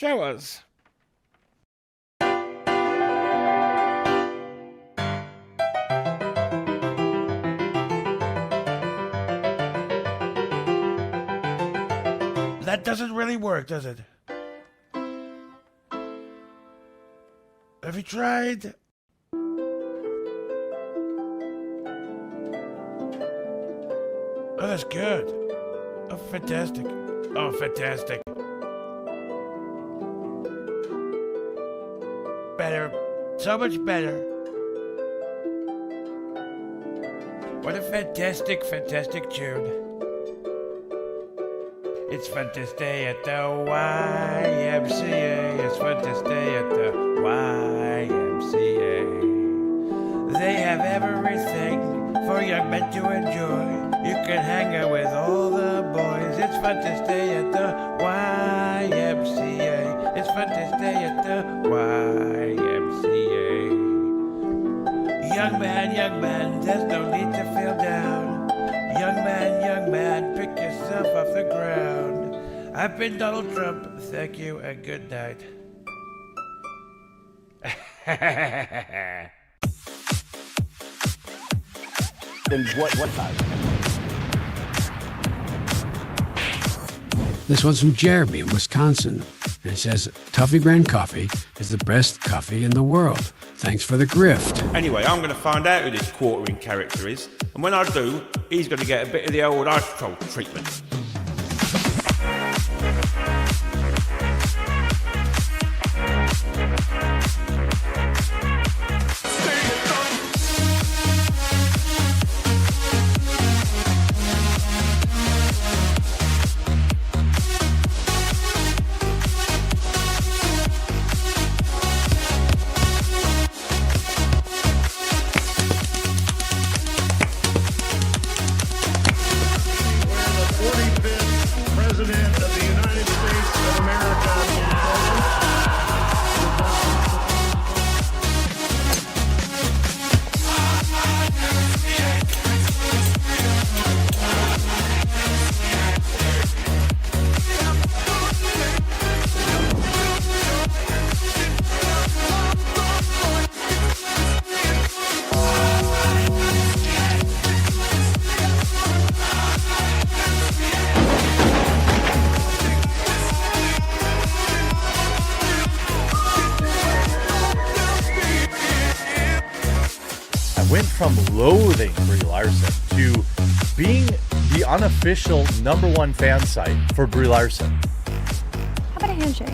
Show us. That doesn't really work, does it? Have you tried? Oh, that's good. Oh, fantastic. Oh, fantastic. Better. So much better. What a fantastic, fantastic tune. It's fun to stay at the YMCA. It's fun to stay at the YMCA. They have everything for young men to enjoy. You can hang out with all the boys. It's fun to stay at the YMCA. It's fun to stay at the YMCA. Young man, there's no need to feel down. Young man, pick yourself off the ground. I've been Donald Trump. Thank you and good night. And what size? This one's from Jeremy in Wisconsin. And it says, Toffee Brand Coffee is the best coffee in the world. Thanks for the grift. Anyway, I'm going to find out who this quartering character is. And when I do, he's going to get a bit of the old ice troll treatment. Went from loathing Brie Larson to being the unofficial #1 fan site for Brie Larson. How about a handshake?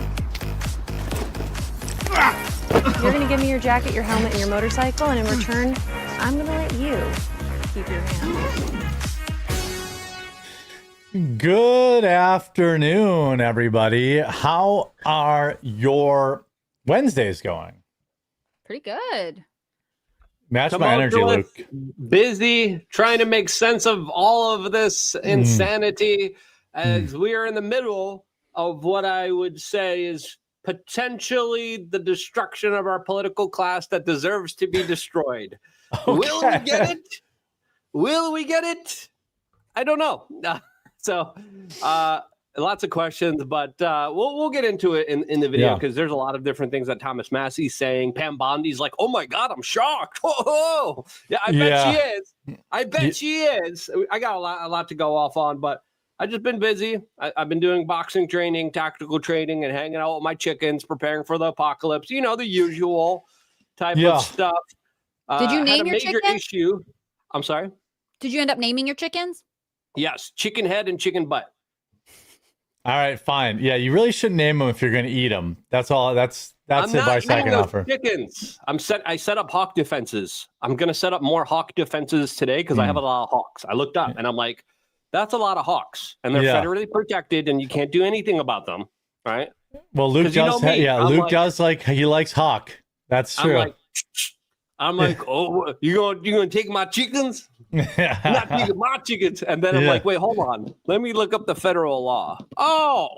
You're going to give me your jacket, your helmet, and your motorcycle, and in return, I'm going to let you keep your hand. Good afternoon, everybody. How are your Wednesdays going? Pretty good. Match my energy, Luke. Busy trying to make sense of all of this insanity as we are in the middle of what I would say is potentially the destruction of our political class that deserves to be destroyed. Okay. Will we get it? Will we get it? I don't know. Lots of questions, but we'll get into it in the video because there's a lot of different things that Thomas Massey's saying. Pam Bondi's like, oh my God, I'm shocked. Oh, yeah, I bet she is. I bet she is. I got a lot to go off on, but I've just been busy. I've been doing boxing training, tactical training, and hanging out with my chickens, preparing for the apocalypse. You know, the usual type of stuff. Did you name your chicken? Issue. I'm sorry? Did you end up naming your chickens? Yes, chicken head and chicken butt. All right, fine. Yeah, you really shouldn't name them if you're going to eat them. That's all. That's advice I can offer. Chickens. I set up hawk defenses. I'm going to set up more hawk defenses today because I have a lot of hawks. I looked up and I'm like, that's a lot of hawks, and they're federally protected, and you can't do anything about them, right? Well, Luke does. Luke does like he likes hawk. That's true. I'm like, oh, you gonna take my chickens? Not taking my chickens. And then I'm like, wait, hold on. Let me look up the federal law. Oh,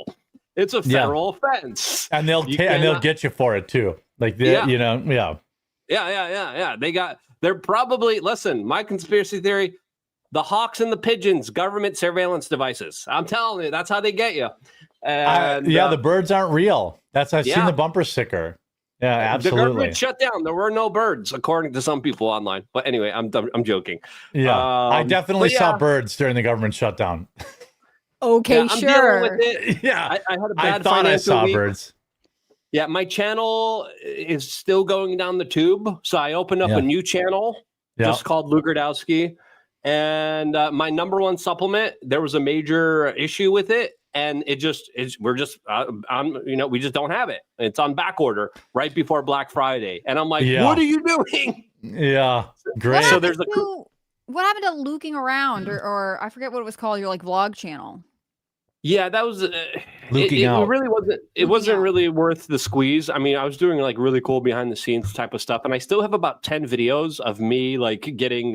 it's a federal offense. And they'll get you for it too. Like Yeah. They're probably, listen, my conspiracy theory, the hawks and the pigeons, government surveillance devices. I'm telling you, that's how they get you. And the birds aren't real. I've seen the bumper sticker. Yeah, absolutely. The government shut down. There were no birds, according to some people online. But anyway, I'm joking. Yeah, I definitely saw birds during the government shutdown. Okay, I'm sure. dealing with it. Yeah, I had a bad I thought I saw week. birds. Yeah, my channel is still going down the tube. So I opened up a new channel just called Lugardowski. And my number one supplement, there was a major issue with it. And we just don't have it. It's on back order right before Black Friday. And I'm like, what are you doing? Yeah, great. So what happened to luking around or I forget what it was called, your like vlog channel? Yeah, that was it really wasn't. It wasn't really worth the squeeze. I mean, I was doing like really cool behind the scenes type of stuff, and I still have about 10 videos of me like getting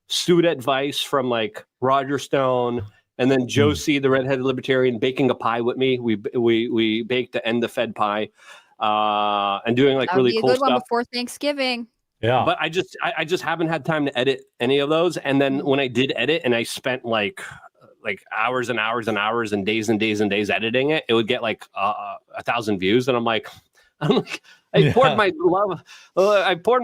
suit advice from like Roger Stone, and then Josie, the redheaded libertarian, baking a pie with me. We baked the end the Fed pie, and doing like really cool stuff. That would be a good one before Thanksgiving. Yeah, but I just haven't had time to edit any of those. And then when I did edit, and I spent like hours and hours and hours and days editing it, it would get like 1,000 views, and I'm like, I poured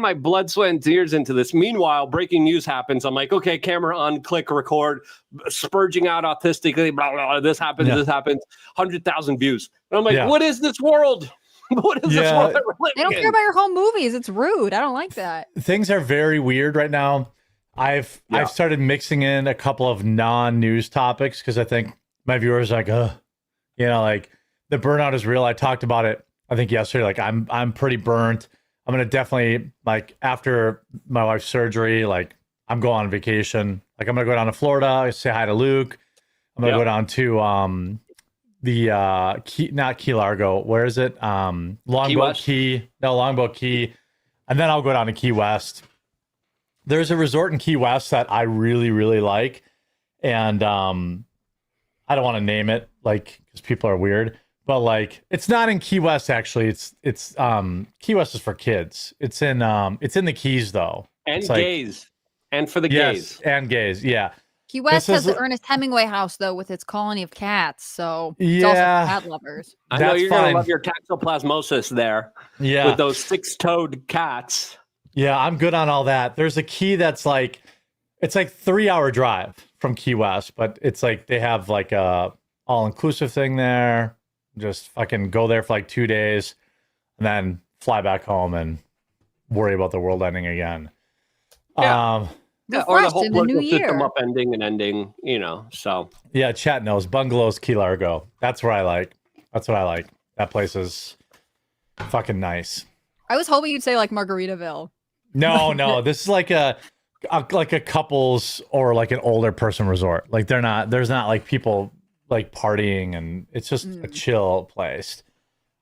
my blood, sweat, and tears into this. Meanwhile, breaking news happens. I'm like, okay, camera on, click record, spurging out autistically, blah, blah, blah, this happens, 100,000 views. And I'm like, what is this world? What is this world? They don't care about your home movies. It's rude. I don't like that. Things are very weird right now. I've started mixing in a couple of non-news topics because I think my viewers are like, like the burnout is real. I talked about it, I think yesterday. Like I'm pretty burnt. I'm gonna definitely, like, after my wife's surgery, like I'm going on vacation. Like I'm gonna go down to Florida, say hi to Luke. I'm gonna go down to not Key Largo. Where is it? Longboat Key, and then I'll go down to Key West. There's a resort in Key West that I really, really like. And I don't want to name it, like, because people are weird. But like, it's not in Key West, actually. It's Key West is for kids. It's in the Keys though. And it's gays. And for the gays. And gays, yeah. Key West has the Ernest Hemingway house though, with its colony of cats. So it's also cat lovers. I know you're gonna love your toxoplasmosis there. Yeah. With those 6-toed cats. Yeah, I'm good on all that. There's a key that's like, it's like 3-hour drive from Key West, but it's like they have like a all-inclusive thing there. Just fucking go there for like 2 days and then fly back home and worry about the world ending again. Or the whole political system upending, so. Yeah, chat knows. Bungalows, Key Largo. That's where I like. That's what I like. That place is fucking nice. I was hoping you'd say like Margaritaville. No. This is like a couples or like an older person resort. Like there's not like people like partying, and it's just a chill place.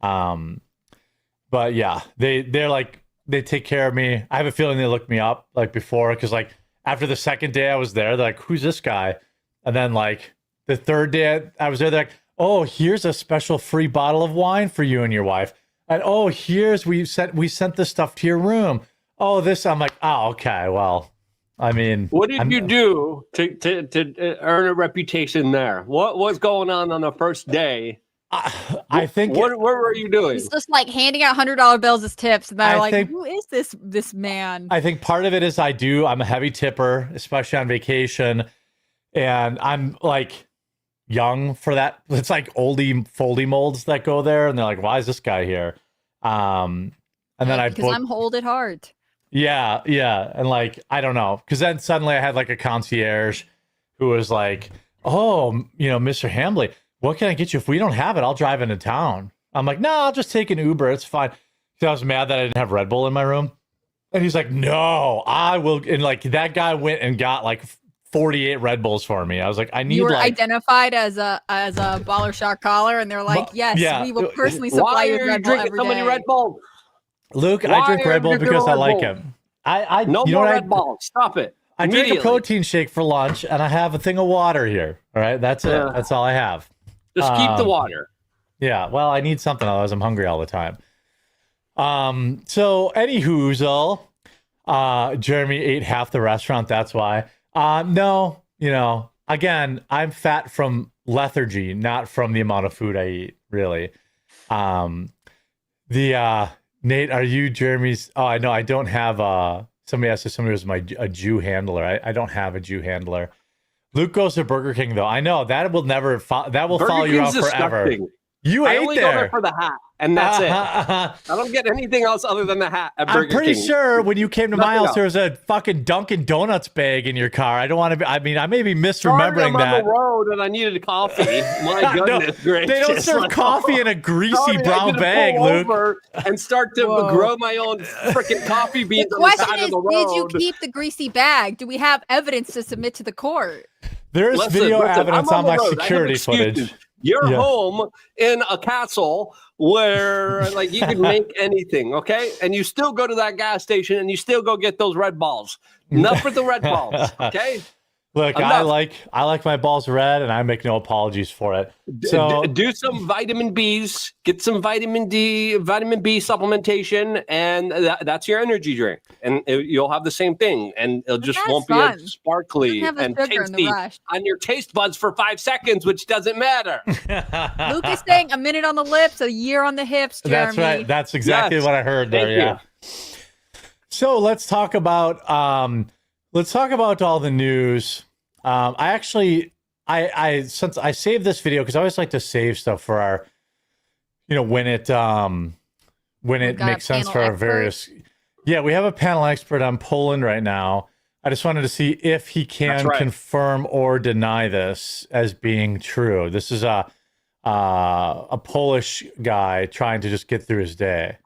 But yeah, they're like, they take care of me. I have a feeling they looked me up like before, because like after the second day I was there, they're like, who's this guy? And then like the third day I was there, they're like, oh, here's a special free bottle of wine for you and your wife. And oh, we sent this stuff to your room. Oh, this. I'm like, oh, okay. Well, I mean, what did you do to earn a reputation there? What was going on the first day? I think. What were you doing? It's just like handing out $100 bills as tips, and they're like, who is this man? I think part of it is I'm a heavy tipper, especially on vacation, and I'm like young for that. It's like oldie foldy molds that go there, and they're like, why is this guy here? And then because I'm hold at heart. Yeah, and like I don't know, because then suddenly I had like a concierge who was like, oh, Mr. Hambley, what can I get you? If we don't have it, I'll drive into town. I'm like, no, I'll just take an Uber, it's fine. So I was mad that I didn't have Red Bull in my room, and he's like, no, I will. And like that guy went and got like 48 Red Bulls for me. I was like, I need. You were identified as a baller shot caller, and they're like, yes, we will personally supply you with Red Bull every day. So many Red Bulls? Luke, I drink Red Bull because I like him. No more Red Bull. Stop it. I drink a protein shake for lunch, and I have a thing of water here. All right, that's it. That's all I have. Just keep the water. Yeah, well, I need something, otherwise I'm hungry all the time. So anywhoozle, Jeremy ate half the restaurant. That's why. No, again, I'm fat from lethargy, not from the amount of food I eat, really. Nate, are you Jeremy's? Oh, I know. I don't have somebody asked if somebody was a Jew handler. I don't have a Jew handler. Luke goes to Burger King though. I know that will never follow you around forever. Disgusting. You I ate only there. go there for the hat, and that's it. I don't get anything else other than the hat at Burger King. I'm pretty sure when you came to my Nothing house, there was a fucking Dunkin' Donuts bag in your car. I don't want to be. I mean, I may be misremembering I'm that. on the road and I needed coffee. My goodness gracious! They don't serve coffee in a greasy brown bag, Luke. Over and start to grow my own freaking coffee beans The on the question side is, of the road. did you keep the greasy bag? Do we have evidence to submit to the court? There's video evidence I'm on my the road. security footage. You're home in a castle where like you can make anything, okay? And you still go to that gas station and you still go get those red balls. Enough with the red balls, okay? Look, I like my balls red, and I make no apologies for it. So do some vitamin Bs, get some vitamin D, vitamin B supplementation, and that's your energy drink, and you'll have the same thing, and it just won't be as sparkly and tasty on your taste buds for 5 seconds, which doesn't matter. Luke is saying a minute on the lips, a year on the hips. Jeremy. That's right. That's exactly what I heard there. Thank you. So let's talk about all the news. Since I saved this video because I always like to save stuff for our, when it makes sense for our various. Yeah, we have a panel expert on Poland right now. I just wanted to see if he can confirm or deny this as being true. This is a Polish guy trying to just get through his day.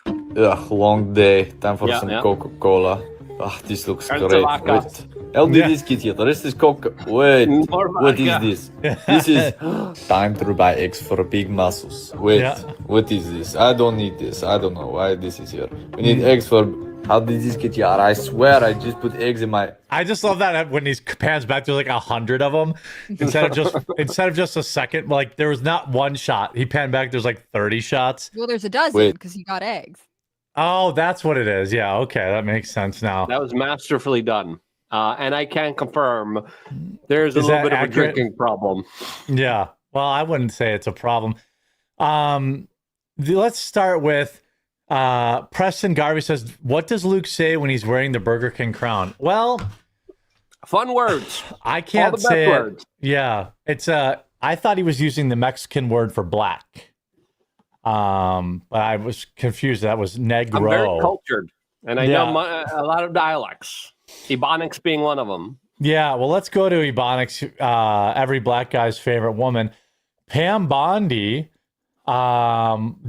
Long day. Time for some Coca-Cola. This looks great. Wait. How did this get here? The rest is Coca. Wait, what is this? This is time to buy eggs for big muscles. Wait, what is this? I don't need this. I don't know why this is here. We need eggs for... How did this get here? I swear I just put eggs in my... I just love that when he pans back, there's like 100 of them instead of just a second. Like there was not one shot. He panned back, there's like 30 shots. Well, there's a dozen because he got eggs. Oh, that's what it is. Yeah, okay, that makes sense now. That was masterfully done. And I can confirm there's a little bit of a drinking problem. Yeah, well, I wouldn't say it's a problem. Let's start with Preston Garvey says, what does Luke say when he's wearing the Burger King crown? Well, fun words. I can't say it. Yeah, it's I thought he was using the Mexican word for black. But I was confused. That was negro. I'm very cultured, and I know a lot of dialects. Ebonics being one of them. Yeah, well, let's go to Ebonics. Every black guy's favorite woman, Pam Bondi.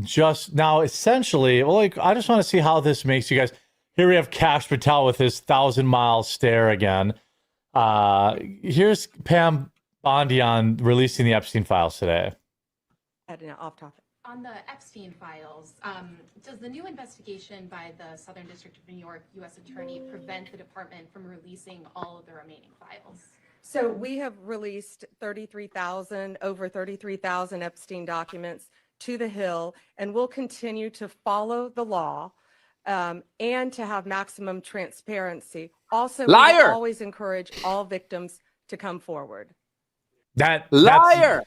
Just now, essentially, I just want to see how this makes you guys. Here we have Kash Patel with his 1,000-mile stare again. Here's Pam Bondi on releasing the Epstein files today. Off topic. On the Epstein files, does the new investigation by the Southern District of New York U.S. Attorney prevent the department from releasing all of the remaining files? So we have released over 33,000 Epstein documents to the Hill, and we'll continue to follow the law and to have maximum transparency. Also, we always encourage all victims to come forward. Liar,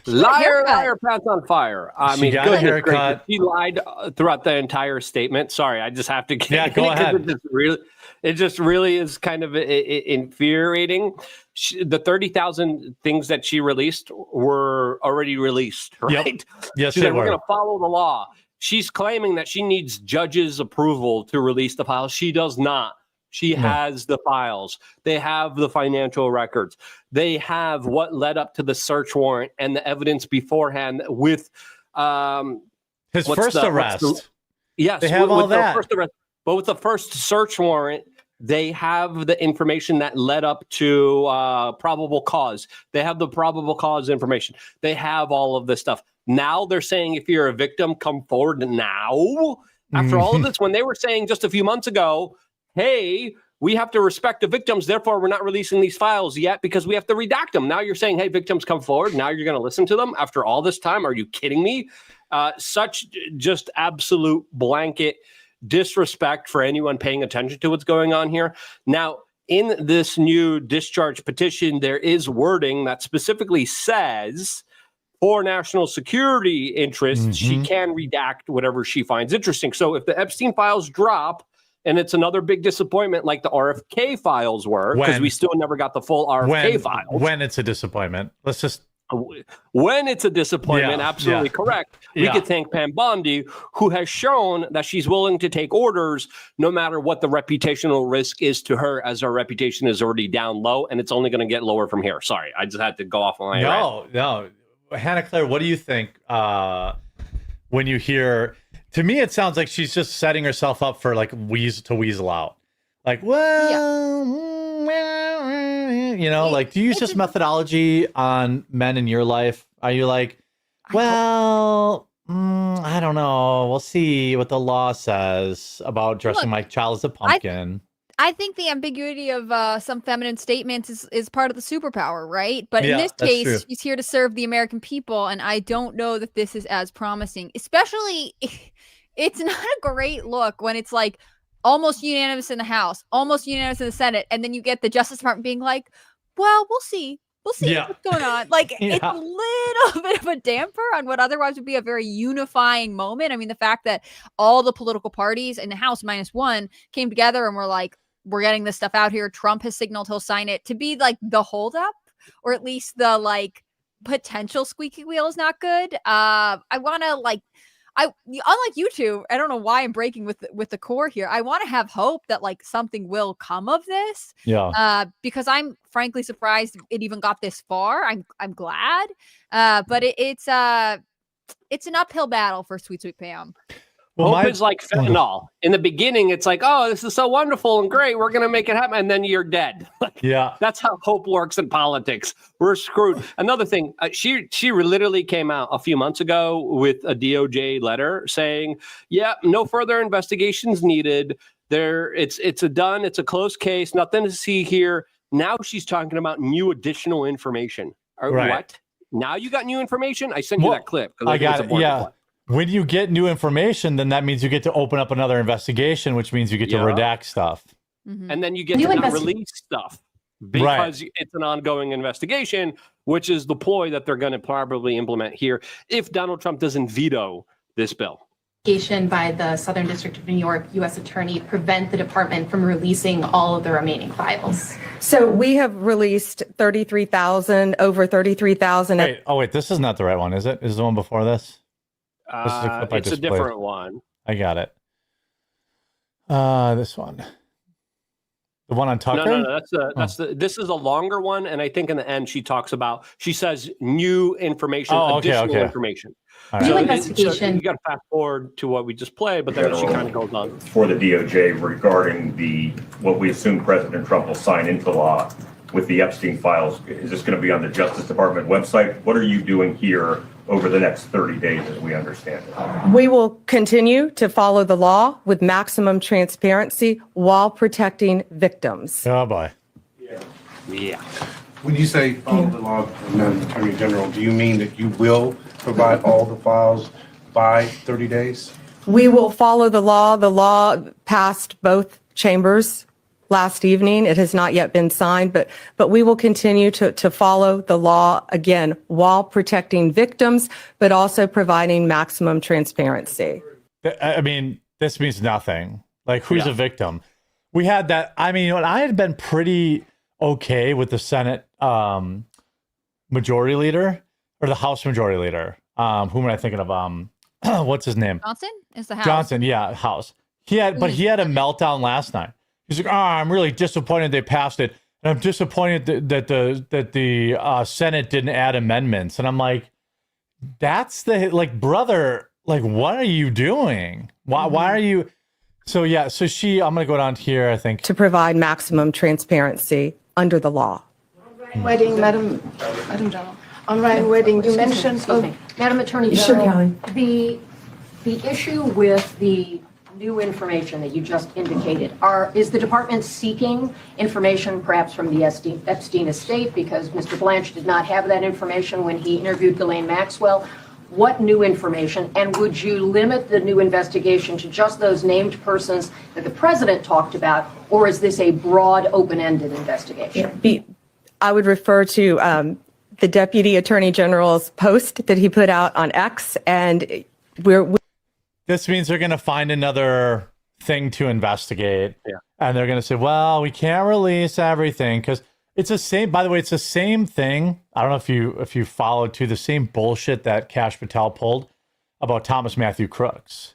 pants on fire. I mean, good. He lied throughout the entire statement. Sorry, I just have to get go ahead. It just really is kind of infuriating. The 30,000 things that she released were already released, right? Yep. Yes, we're going to follow the law. She's claiming that she needs judges' approval to release the files. She does not. She has the files. They have the financial records. They have what led up to the search warrant and the evidence beforehand with his first arrest. Yes, they have all that. First arrest, but with the first search warrant, they have the information that led up to probable cause. They have the probable cause information. They have all of this stuff. Now they're saying if you're a victim, come forward now. After all of this, when they were saying just a few months ago, hey, we have to respect the victims, therefore we're not releasing these files yet because we have to redact them. Now you're saying, hey, victims, come forward. Now you're going to listen to them after all this time. Are you kidding me? Such just absolute blanket disrespect for anyone paying attention to what's going on here. Now, in this new discharge petition, there is wording that specifically says for national security interests, she can redact whatever she finds interesting. So if the Epstein files drop, and it's another big disappointment like the RFK files were, because we still never got the full RFK files. When it's a disappointment. Let's just... When it's a disappointment, absolutely correct. We could thank Pam Bondi, who has shown that she's willing to take orders no matter what the reputational risk is to her, as her reputation is already down low, and it's only going to get lower from here. Sorry, I just had to go off on my rant. No. Hannah Claire, what do you think when you hear... To me, it sounds like she's just setting herself up for like weasel out. Like, like, do you use this methodology on men in your life? Are you like, I don't know. We'll see what the law says about dressing my child as a pumpkin. I think the ambiguity of some feminine statements is part of the superpower, right? But in this case, she's here to serve the American people, and I don't know that this is as promising. Especially, it's not a great look when it's like almost unanimous in the House, almost unanimous in the Senate, and then you get the Justice Department being like, well, we'll see what's going on. Like, it's a little bit of a damper on what otherwise would be a very unifying moment. I mean, the fact that all the political parties in the House -1 came together and were like, we're getting this stuff out here. Trump has signaled he'll sign it, to be like the holdup, or at least the like potential squeaky wheel is not good. I want to unlike you two, I don't know why I'm breaking with the core here. I want to have hope that like something will come of this. Because I'm frankly surprised it even got this far. I'm glad. But it's an uphill battle for Sweet Pam. Hope is like fentanyl. In the beginning, it's like, oh, this is so wonderful and great. We're going to make it happen. And then you're dead. That's how hope works in politics. We're screwed. Another thing, she literally came out a few months ago with a DOJ letter saying, no further investigations needed. It's a closed case. Nothing to see here. Now she's talking about new additional information. What? Now you got new information? I sent you that clip. I got it. Clip. When you get new information, then that means you get to open up another investigation, which means you get to redact stuff. And then you get to not release stuff because it's an ongoing investigation, which is the ploy that they're going to probably implement here if Donald Trump doesn't veto this bill. By the Southern District of New York U.S. Attorney prevent the department from releasing all of the remaining files. So we have released over 33,000. Wait, this is not the right one, is it? Is the one before this? This is a clip it's a different one. I got it. This one. The one on Tucker? No. This is a longer one, and I think in the end she says new information, additional information. Right. New investigation. You got to fast forward to what we just played, but then she kind of goes on. For the DOJ regarding what we assume President Trump will sign into law with the Epstein files. Is this going to be on the Justice Department website? What are you doing here over the next 30 days, as we understand it? We will continue to follow the law with maximum transparency while protecting victims. Oh, boy. Yeah. When you say follow the law, Madam Attorney General, do you mean that you will provide all the files by 30 days? We will follow the law. The law passed both chambers last evening. It has not yet been signed, but we will continue to follow the law, again, while protecting victims, but also providing maximum transparency. I mean, this means nothing. Like, who's a victim? We had that. I mean, I had been pretty okay with the Senate majority leader, or the House majority leader. Who am I thinking of? What's his name? Johnson is the House. Johnson, yeah, House. He had a meltdown last night. He's like, I'm really disappointed they passed it, and I'm disappointed that the Senate didn't add amendments. And I'm like, that's brother, like, what are you doing? Why are you? So I'm gonna go down here, I think, to provide maximum transparency under the law. Wedding, Madam General. On Ryan Wedding, you mentioned, Madam Attorney General, the issue with the new information that you just indicated, is the department seeking information perhaps from the Epstein estate, because Mr. Blanche did not have that information when he interviewed Ghislaine Maxwell, What new information? And would you limit the new investigation to just those named persons that the president talked about, or is this a broad, open-ended investigation? I would refer to the Deputy Attorney General's post that he put out on X, and this means they're going to find another thing to investigate, and they're going to say, well, we can't release everything because it's the same. By the way, it's the same thing. I don't know if you followed the same bullshit that Kash Patel pulled about Thomas Matthew Crooks.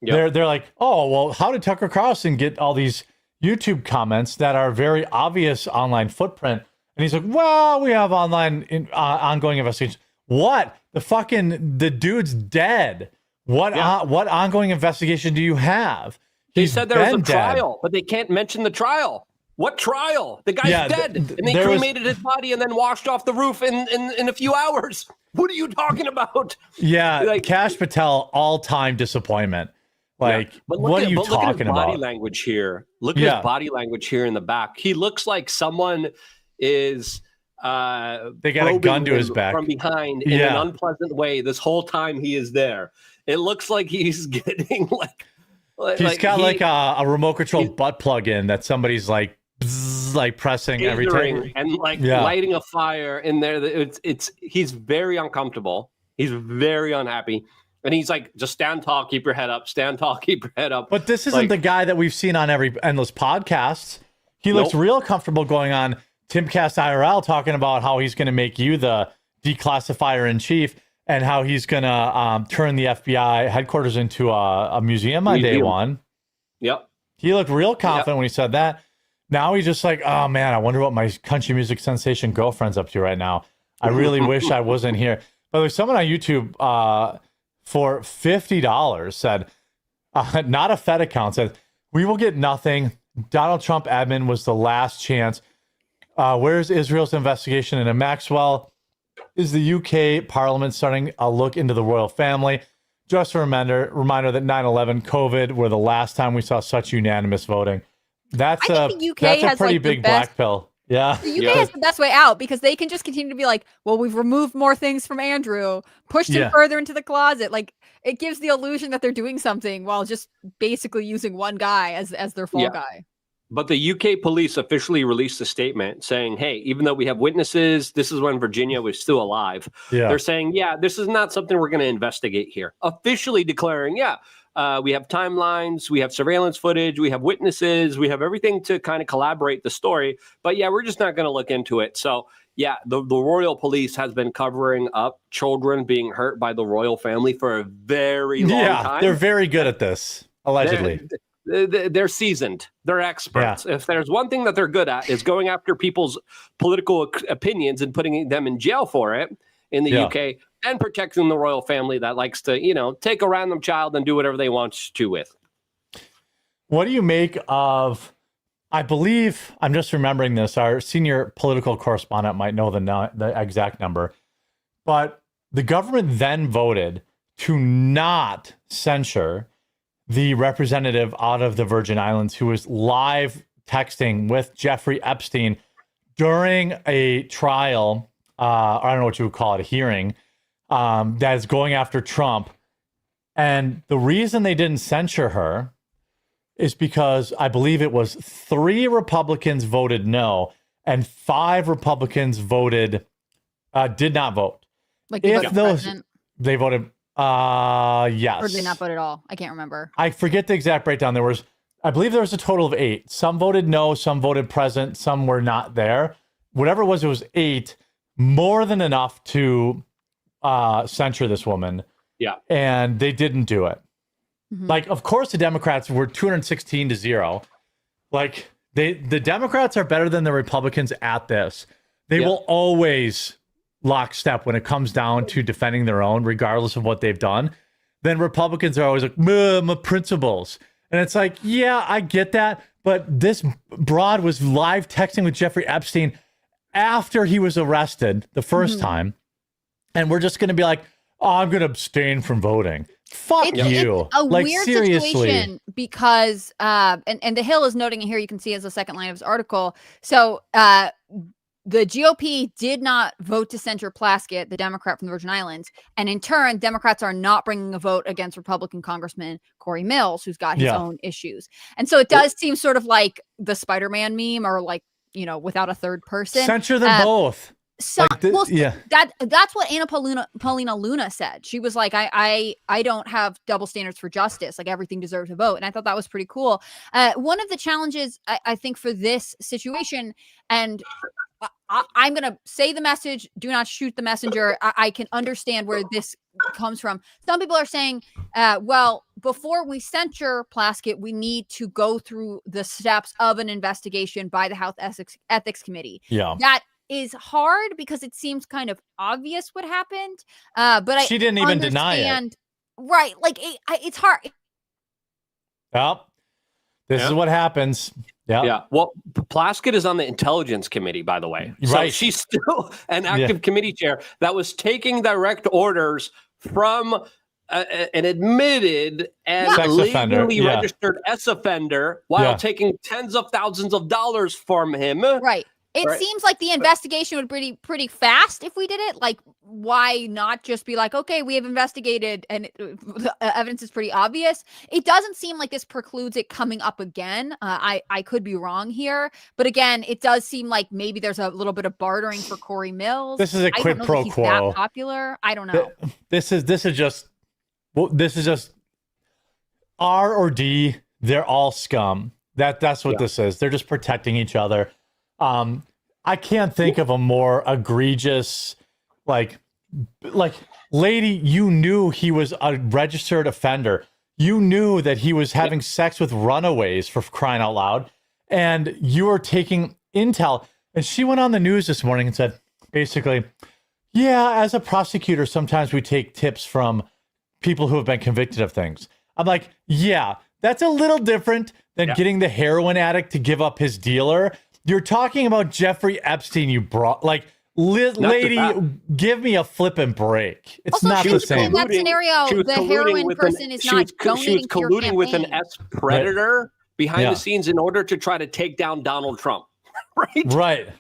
Yep. They're like, oh, well, how did Tucker Carlson get all these YouTube comments that are very obvious online footprint? And he's like, well, we have ongoing investigations. What? The dude's dead. What ongoing investigation do you have? They said there was a trial, but they can't mention the trial. What trial? The guy's dead, and they cremated his body and then washed off the roof in a few hours. What are you talking about? Yeah, Kash Patel, all-time disappointment. What are you talking about? Look at his body language here. Look at his body language here in the back. He looks like someone is they got a gun to his back from behind in an unpleasant way this whole time he is there. It looks like he's getting he's got a remote control butt plug in that somebody's pressing every time and lighting a fire in there. He's very uncomfortable. He's very unhappy. And he's like, just stand tall, keep your head up, stand tall, keep your head up. But this isn't the guy that we've seen on every endless podcasts. He looks real comfortable going on Timcast IRL talking about how he's going to make you the declassifier in chief and how he's going to turn the FBI headquarters into a museum on day one. Yep. He looked real confident when he said that. Now he's just like, oh man, I wonder what my country music sensation girlfriend's up to right now. I really wish I wasn't here. But there's someone on YouTube for $50 said, not a Fed account, said, we will get nothing. Donald Trump admin was the last chance. Where's Israel's investigation into Maxwell? Is the UK Parliament starting a look into the royal family? Just a reminder that 9/11, COVID were the last time we saw such unanimous voting. That's a pretty big black pill. Yeah. The UK has the best way out because they can just continue to be like, well, we've removed more things from Andrew, pushed him further into the closet. It gives the illusion that they're doing something while just basically using one guy as their fall guy. But the UK police officially released a statement saying, hey, even though we have witnesses, this is when Virginia was still alive. Yeah. They're saying, this is not something we're going to investigate here. Officially declaring, we have timelines, we have surveillance footage, we have witnesses, we have everything to kind of collaborate the story. But we're just not going to look into it. So, the royal police has been covering up children being hurt by the royal family for a very long time. They're very good at this, allegedly. They're seasoned. They're experts. If there's one thing that they're good at is going after people's political opinions and putting them in jail for it in the UK and protecting the royal family that likes to, take a random child and do whatever they want to with. What do you make of, I believe, I'm just remembering this, our senior political correspondent might know the exact number, but the government then voted to not censure the representative out of the Virgin Islands who was live texting with Jeffrey Epstein during a trial, I don't know what you would call it, a hearing, that is going after Trump. And the reason they didn't censure her is because I believe it was 3 Republicans voted no and 5 Republicans voted, did not vote. They voted yes. Or did they not vote at all? I can't remember. I forget the exact breakdown. I believe there was a total of 8. Some voted no, some voted present, some were not there. Whatever it was 8, more than enough to censure this woman. Yeah. And they didn't do it. Mm-hmm. Of course, the Democrats were 216-0. The Democrats are better than the Republicans at this. They will always lockstep when it comes down to defending their own, regardless of what they've done. Then Republicans are always like, my principles. And it's like, I get that. But this broad was live texting with Jeffrey Epstein after he was arrested the first time. And we're just going to be like, I'm going to abstain from voting. Fuck you. It's a weird situation because, and The Hill is noting it here, you can see as a second line of his article. So the GOP did not vote to censure Plaskett, the Democrat from the Virgin Islands. And in turn, Democrats are not bringing a vote against Republican Congressman Corey Mills, who's got his own issues. And so it does seem sort of like the Spider-Man meme, or like, without a third person. Censure them both. That's what Anna Paulina Luna said. She was like, I don't have double standards for justice. Like, everything deserves a vote. And I thought that was pretty cool. One of the challenges, I think, for this situation, and I'm going to say the message, do not shoot the messenger. I can understand where this comes from. Some people are saying, well, before we censure Plaskett, we need to go through the steps of an investigation by the House Ethics Committee. Yeah. That is hard because it seems kind of obvious what happened. But she didn't even deny it. Right. Like, it's hard. Well, this is what happens. Yeah. Yeah. Well, Plaskett is on the Intelligence Committee, by the way. So right. She's still an active committee chair that was taking direct orders from an admitted and legally registered S-offender while taking tens of thousands of dollars from him. Right. It seems like the investigation would be pretty fast if we did it. Like, why not just be like, okay, we have investigated and the evidence is pretty obvious. It doesn't seem like this precludes it coming up again. I could be wrong here. But again, it does seem like maybe there's a little bit of bartering for Corey Mills. This is a quid pro quo. That popular? I don't know. This is just R or D. They're all scum. That's what this is. They're just protecting each other. I can't think of a more egregious, like, lady, you knew he was a registered offender. You knew that he was having sex with runaways, for crying out loud. And you were taking intel. And she went on the news this morning and said, basically, yeah, as a prosecutor, sometimes we take tips from people who have been convicted of things. I'm like, yeah, that's a little different than getting the heroin addict to give up his dealer. You're talking about Jeffrey Epstein. You brought, like, lady, give me a flipping break. It's also, not the same. In that scenario, the heroin person is not donating to your campaign. She was colluding with an S-predator behind the scenes in order to try to take down Donald Trump. Right.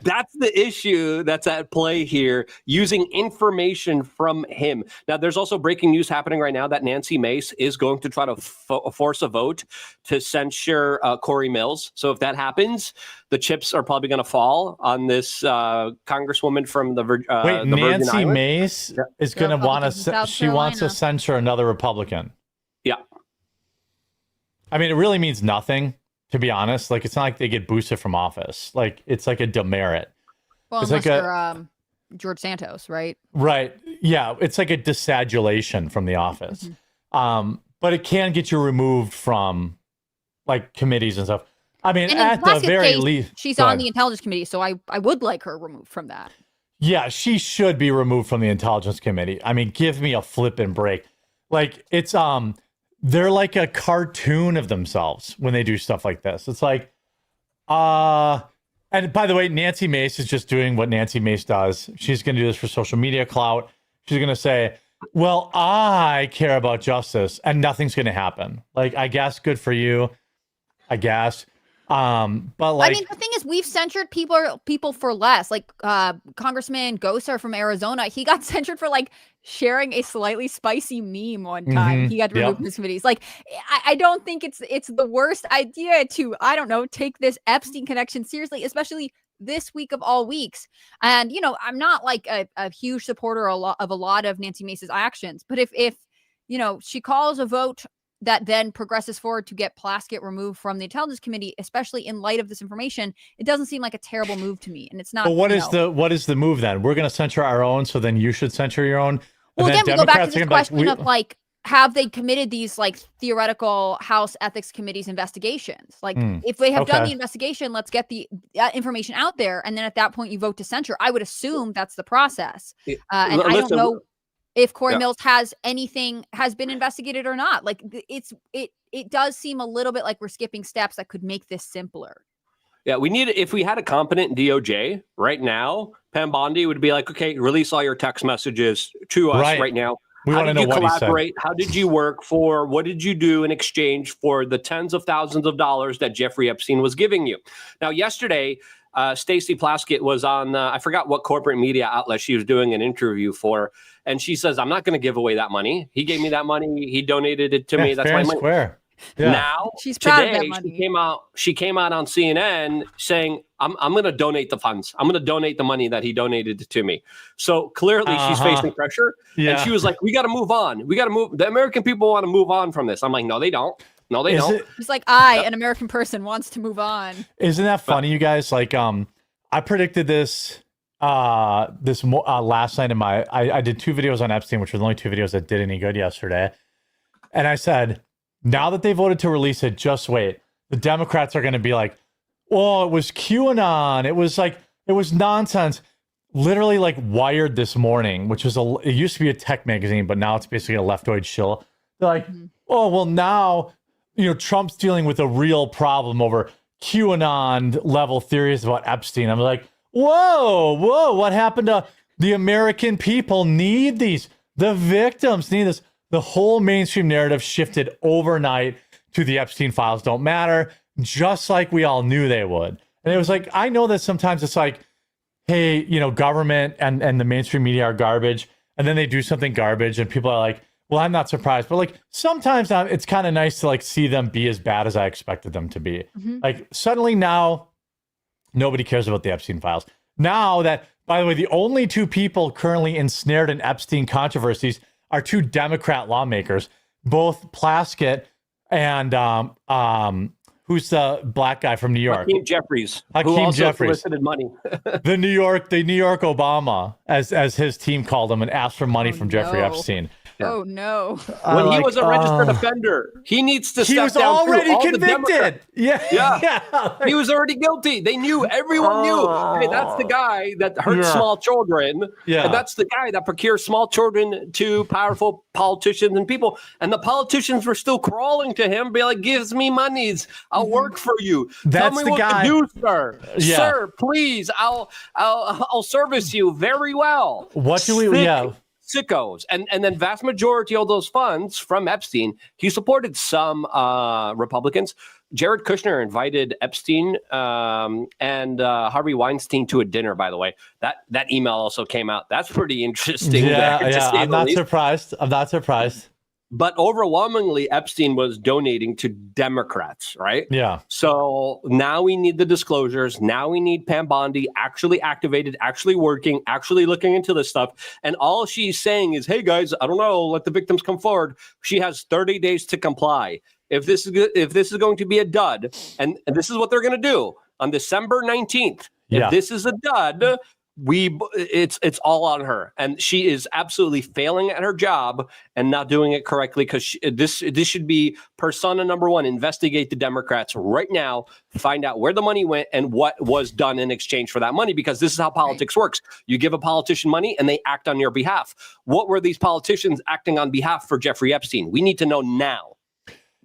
That's the issue that's at play here, using information from him. Now, there's also breaking news happening right now that Nancy Mace is going to try to force a vote to censure Corey Mills. So if that happens, the chips are probably going to fall on this congresswoman from the Virgin Islands. Nancy Mace is going to want to, she wants to censure another Republican. Yeah. I mean, it really means nothing. To be honest, like, it's not like they get boosted from office. Like, it's like a demerit. Well, it's unless like they're George Santos, right? Right. Yeah. It's like a disadulation from the office. Mm-hmm. But it can get you removed from, like, committees and stuff. I mean, and at the very least, she's on the Intelligence Committee, so I would like her removed from that. Yeah, she should be removed from the Intelligence Committee. I mean, give me a flipping break. Like, it's they're like a cartoon of themselves when they do stuff like this. It's like, and by the way, Nancy Mace is just doing what Nancy Mace does. She's going to do this for social media clout. She's going to say, well, I care about justice, and nothing's going to happen. Like, I guess good for you, I guess. But like, I mean, the thing is, we've censured people for less. Like Congressman Gosar from Arizona, he got censured for like sharing a slightly spicy meme one time. Mm-hmm. He got removed from his committees. Like, I don't think it's the worst idea to, I don't know, take this Epstein connection seriously, especially this week of all weeks. And I'm not like a huge supporter of a lot of Nancy Mace's actions, but if she calls a vote that then progresses forward to get Plaskett removed from the Intelligence Committee, especially in light of this information, it doesn't seem like a terrible move to me. And it's not. But what is the move then? We're going to censure our own, so then you should censure your own. Well, again, we go back to this question of like, have they committed these like theoretical House Ethics Committee's investigations? Like, if they have done the investigation, let's get the information out there, and then at that point you vote to censure. I would assume that's the process. And I don't know if Corey Mills has been investigated or not. Like, it does seem a little bit like we're skipping steps that could make this simpler. Yeah, if we had a competent DOJ right now, Pam Bondi would be like, okay, release all your text messages to us right now. How did you collaborate? How did you work for? What did you do in exchange for the tens of thousands of dollars that Jeffrey Epstein was giving you? Now, yesterday, Stacey Plaskett was on, I forgot what corporate media outlet she was doing an interview for. And she says, I'm not going to give away that money. He gave me that money. He donated it to me. That's my money. Square. Yeah. Now, she's proud today, of that money. She came out on CNN saying, I'm going to donate the funds. I'm going to donate the money that he donated to me. So clearly she's facing pressure. Yeah. And she was like, we got to move on. We got to move. The American people want to move on from this. I'm like, no, they don't. No, they don't. He's like, an American person, wants to move on. Isn't that funny, you guys? Like, I predicted this last night in I did 2 videos on Epstein, which were the only 2 videos that did any good yesterday. And I said, now that they voted to release it, just wait. The Democrats are going to be like, oh, it was QAnon. It was nonsense. Literally like Wired this morning, which was it used to be a tech magazine, but now it's basically a leftoid shill. They're like, oh, well, now, Trump's dealing with a real problem over QAnon level theories about Epstein. I'm like, whoa, what happened to the American people need these? The victims need this. The whole mainstream narrative shifted overnight to the Epstein files don't matter, just like we all knew they would. And it was like, I know that sometimes it's like, hey, government and the mainstream media are garbage. And then they do something garbage and people are like, well, I'm not surprised. But like sometimes it's kind of nice to like see them be as bad as I expected them to be. Mm-hmm. Like suddenly now, nobody cares about the Epstein files. Now that, by the way, the only 2 people currently ensnared in Epstein controversies are 2 Democrat lawmakers, both Plaskett and who's the black guy from New York? Hakeem Jeffries. Hakeem who also Jeffries solicited money. the New York Obama, as his team called him, and asked for money from Jeffrey Epstein. Yeah. Oh no! When he was a registered offender, he needs to step down. He was already convicted. Yeah. He was already guilty. They knew. Everyone knew. Hey, that's the guy that hurts small children. Yeah. And that's the guy that procures small children to powerful politicians and people. And the politicians were still crawling to him, be like, "Gives me monies. I'll work for you. That's Tell me what to do, sir. Yeah. Sir, please. I'll service you very well." What do we? Yeah. Sickos. And then vast majority of those funds from Epstein, he supported some Republicans. Jared Kushner invited Epstein and Harvey Weinstein to a dinner, by the way. That email also came out. That's pretty interesting. Yeah. I'm not surprised. But overwhelmingly, Epstein was donating to Democrats, right? Yeah. So now we need the disclosures. Now we need Pam Bondi actually activated, actually working, actually looking into this stuff. And all she's saying is, hey, guys, I don't know, let the victims come forward. She has 30 days to comply. If this is going to be a dud, and this is what they're going to do on December 19th, if this is a dud, it's all on her, and she is absolutely failing at her job and not doing it correctly, because this should be persona number 1. Investigate the Democrats right now, find out where the money went and what was done in exchange for that money, because this is how politics works. You give a politician money and they act on your behalf. What were these politicians acting on behalf for Jeffrey Epstein? We need to know now.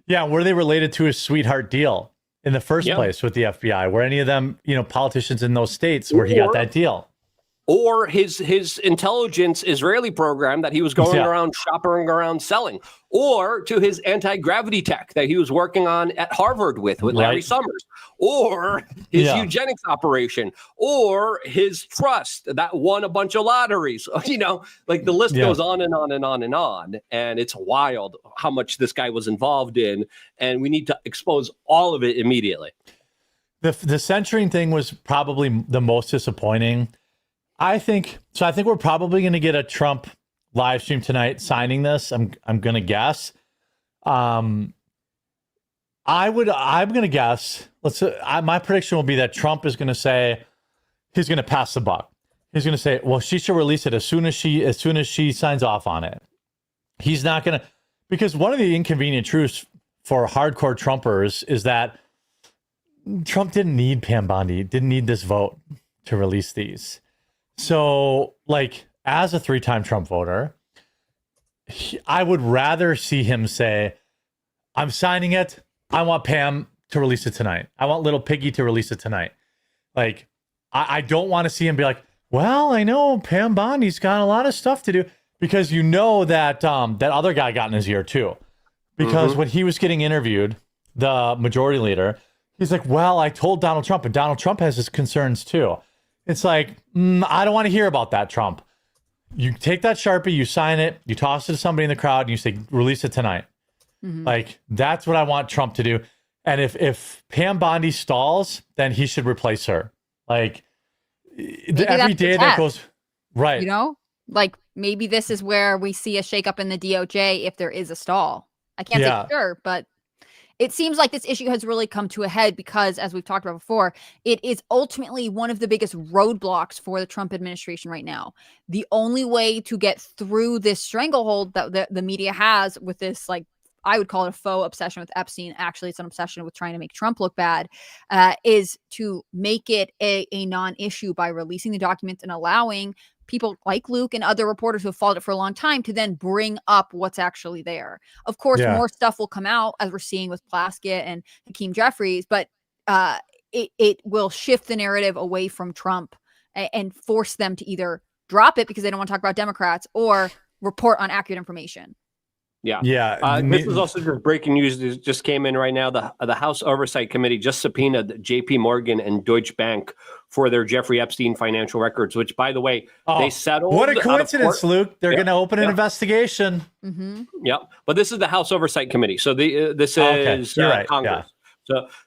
Yeah, were they related to his sweetheart deal in the first place with the FBI? Were any of them, politicians in those states where he got that deal? Or his intelligence Israeli program that he was going around shopping around selling, or to his anti-gravity tech that he was working on at Harvard with Larry Summers, or his eugenics operation, or his trust that won a bunch of lotteries. Like the list goes on and on and on and on. And it's wild how much this guy was involved in. And we need to expose all of it immediately. The censoring thing was probably the most disappointing. I think we're probably going to get a Trump live stream tonight signing this. I'm going to guess. I'm going to guess. My prediction will be that Trump is going to say he's going to pass the buck. He's going to say, well, she should release it as soon as she signs off on it. He's not going to, because one of the inconvenient truths for hardcore Trumpers is that Trump didn't need Pam Bondi, didn't need this vote to release these. So, like, as a 3-time Trump voter, I would rather see him say, I'm signing it. I want Pam to release it tonight. I want little Piggy to release it tonight. Like, I don't want to see him be like, well, I know Pam Bondi's got a lot of stuff to do, because that that other guy got in his ear too. Because when he was getting interviewed, the majority leader, he's like, well, I told Donald Trump, and Donald Trump has his concerns too. It's like, I don't want to hear about that, Trump. You take that Sharpie, you sign it, you toss it to somebody in the crowd, and you say, release it tonight. Like, that's what I want Trump to do. And if Pam Bondi stalls, then he should replace her. Like, every day that goes, right. You know, like maybe this is where we see a shakeup in the DOJ if there is a stall. I can't say for sure, but it seems like this issue has really come to a head because, as we've talked about before, it is ultimately one of the biggest roadblocks for the Trump administration right now. The only way to get through this stranglehold that the media has with this, like, I would call it a faux obsession with Epstein. Actually, it's an obsession with trying to make Trump look bad, is to make it a non-issue by releasing the documents and allowing people like Luke and other reporters who have followed it for a long time to then bring up what's actually there. Of course, more stuff will come out, as we're seeing with Plaskett and Hakeem Jeffries, but it will shift the narrative away from Trump and force them to either drop it because they don't want to talk about Democrats or report on accurate information. Yeah. This is also just breaking news. This just came in right now. The House Oversight Committee just subpoenaed JP Morgan and Deutsche Bank for their Jeffrey Epstein financial records, which, by the way, they settled. What a coincidence, Luke. They're going to open an investigation. Yep. But this is the House Oversight Committee. So this is right. Congress.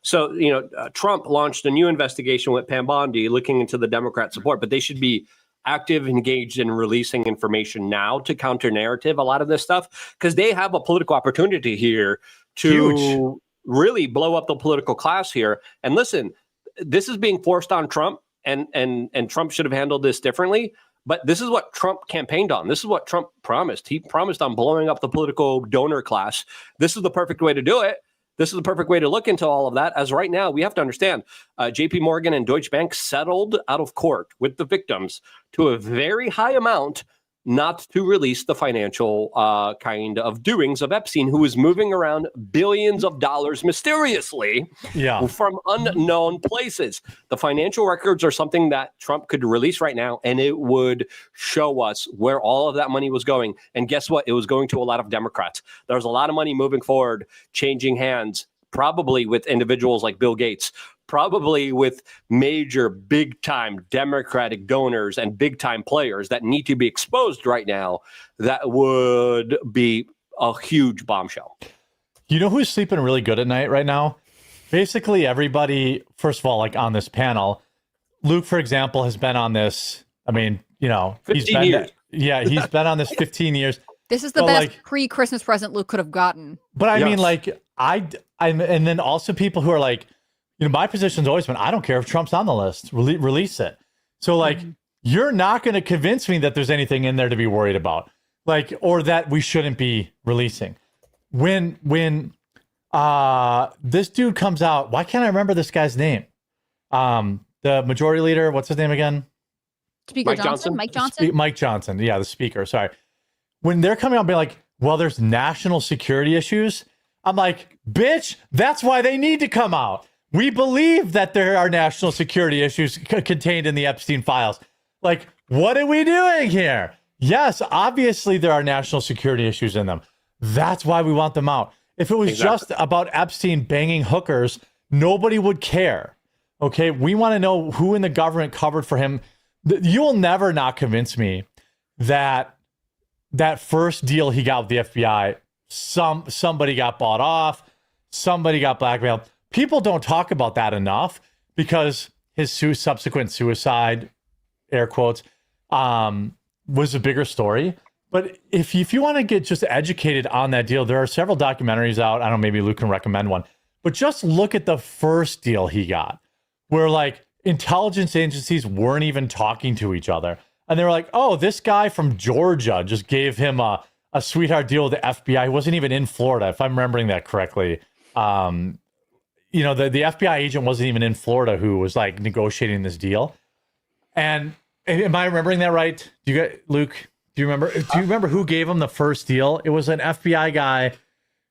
So Trump launched a new investigation with Pam Bondi looking into the Democrat support, but they should be active, engaged in releasing information now to counter narrative a lot of this stuff, because they have a political opportunity here to really blow up the political class here. And listen, this is being forced on Trump, and Trump should have handled this differently. But this is what Trump campaigned on. This is what Trump promised. He promised on blowing up the political donor class. This is the perfect way to do it. This is the perfect way to look into all of that. As right now, we have to understand, JP Morgan and Deutsche Bank settled out of court with the victims to a very high amount not to release the financial kind of doings of Epstein, who was moving around billions of dollars mysteriously from unknown places. The financial records are something that Trump could release right now, and it would show us where all of that money was going. And guess what? It was going to a lot of Democrats. There's a lot of money moving forward, changing hands, probably with individuals like Bill Gates, probably with major big-time Democratic donors and big-time players that need to be exposed right now. That would be a huge bombshell. You know who's sleeping really good at night right now? Basically everybody, first of all, like on this panel. Luke, for example, has been on this, I mean, you know, 15 years. He's been on this 15 years. This is the best pre-Christmas present Luke could have gotten. But I mean, like, I'm, and then also people who are like, you know, my position's always been, I don't care if Trump's on the list, release it. So like, you're not going to convince me that there's anything in there to be worried about, like, or that we shouldn't be releasing. When this dude comes out, why can't I remember this guy's name? The majority leader, what's his name again? Speaker Johnson? Mike Johnson? Mike Johnson. Yeah, the speaker. Sorry. When they're coming out and being like, well, there's national security issues. I'm like, bitch, that's why they need to come out. We believe that there are national security issues contained in the Epstein files. Like, what are we doing here? Yes, obviously there are national security issues in them. That's why we want them out. If it was just about Epstein banging hookers, nobody would care. Okay, we want to know who in the government covered for him. You will never not convince me that that first deal he got with the FBI, somebody got bought off, somebody got blackmailed. People don't talk about that enough because his subsequent suicide, air quotes, was a bigger story. But if you want to get just educated on that deal, there are several documentaries out. I don't know, maybe Luke can recommend one. But just look at the first deal he got, where like intelligence agencies weren't even talking to each other. And they were like, oh, this guy from Georgia just gave him a sweetheart deal with the FBI. He wasn't even in Florida, if I'm remembering that correctly. You know, the FBI agent wasn't even in Florida who was like negotiating this deal. And am I remembering that right? Luke, do you remember who gave him the first deal? It was an FBI guy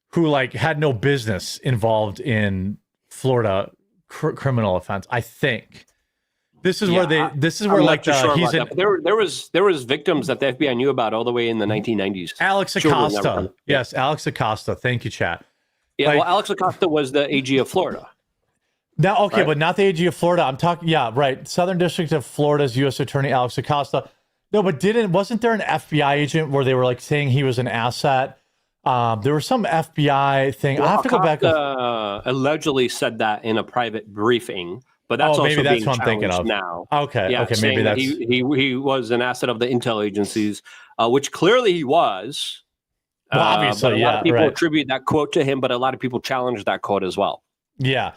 who like had no business involved in Florida criminal offense, I think. This is where there was victims that the FBI knew about all the way in the 1990s. Alex Acosta. Yes, Alex Acosta. Thank you, chat. Yeah, well, Alex Acosta was the AG of Florida. Now, okay, right? but not the AG of Florida. I'm talking, yeah, right. Southern District of Florida's U.S. Attorney Alex Acosta. No, but wasn't there an FBI agent where they were like saying he was an asset? There was some FBI thing. Well, I have to go back. Allegedly said that in a private briefing, but that's also maybe that's being what I'm thinking of now. Okay, yeah, okay, maybe that's he was an asset of the intel agencies, which clearly he was. Well, obviously, but a lot of people attribute that quote to him, but a lot of people challenge that quote as well. Yeah.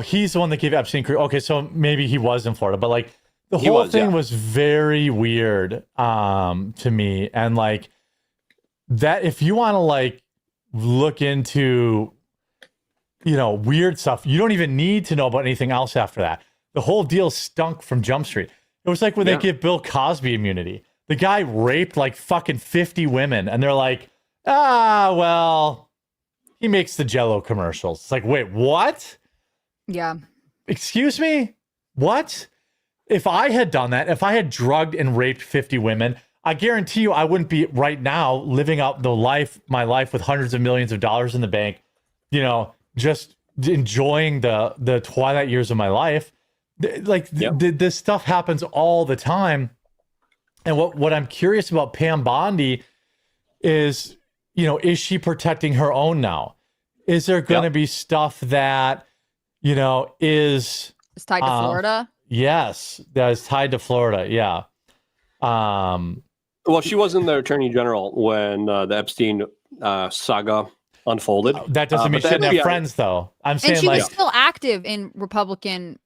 He's the one that gave Epstein. Okay, so maybe he was in Florida, but like the whole thing was very weird to me, and like that. If you want to like look into, weird stuff, you don't even need to know about anything else after that. The whole deal stunk from Jump Street. It was like when they give Bill Cosby immunity. The guy raped like fucking 50 women, and they're like, well, he makes the Jell-O commercials. It's like, wait, what? Yeah. Excuse me? What? If I had done that, if I had drugged and raped 50 women, I guarantee you I wouldn't be right now living out my life with hundreds of millions of dollars in the bank, just enjoying the twilight years of my life. This stuff happens all the time. And what I'm curious about Pam Bondi is, is she protecting her own now? Is there going to be stuff that, is tied to Florida? Yes, that is tied to Florida. Yeah. Well, she wasn't the attorney general when the Epstein saga unfolded. That doesn't mean she didn't have friends, though. I'm saying, and she was still active in Republican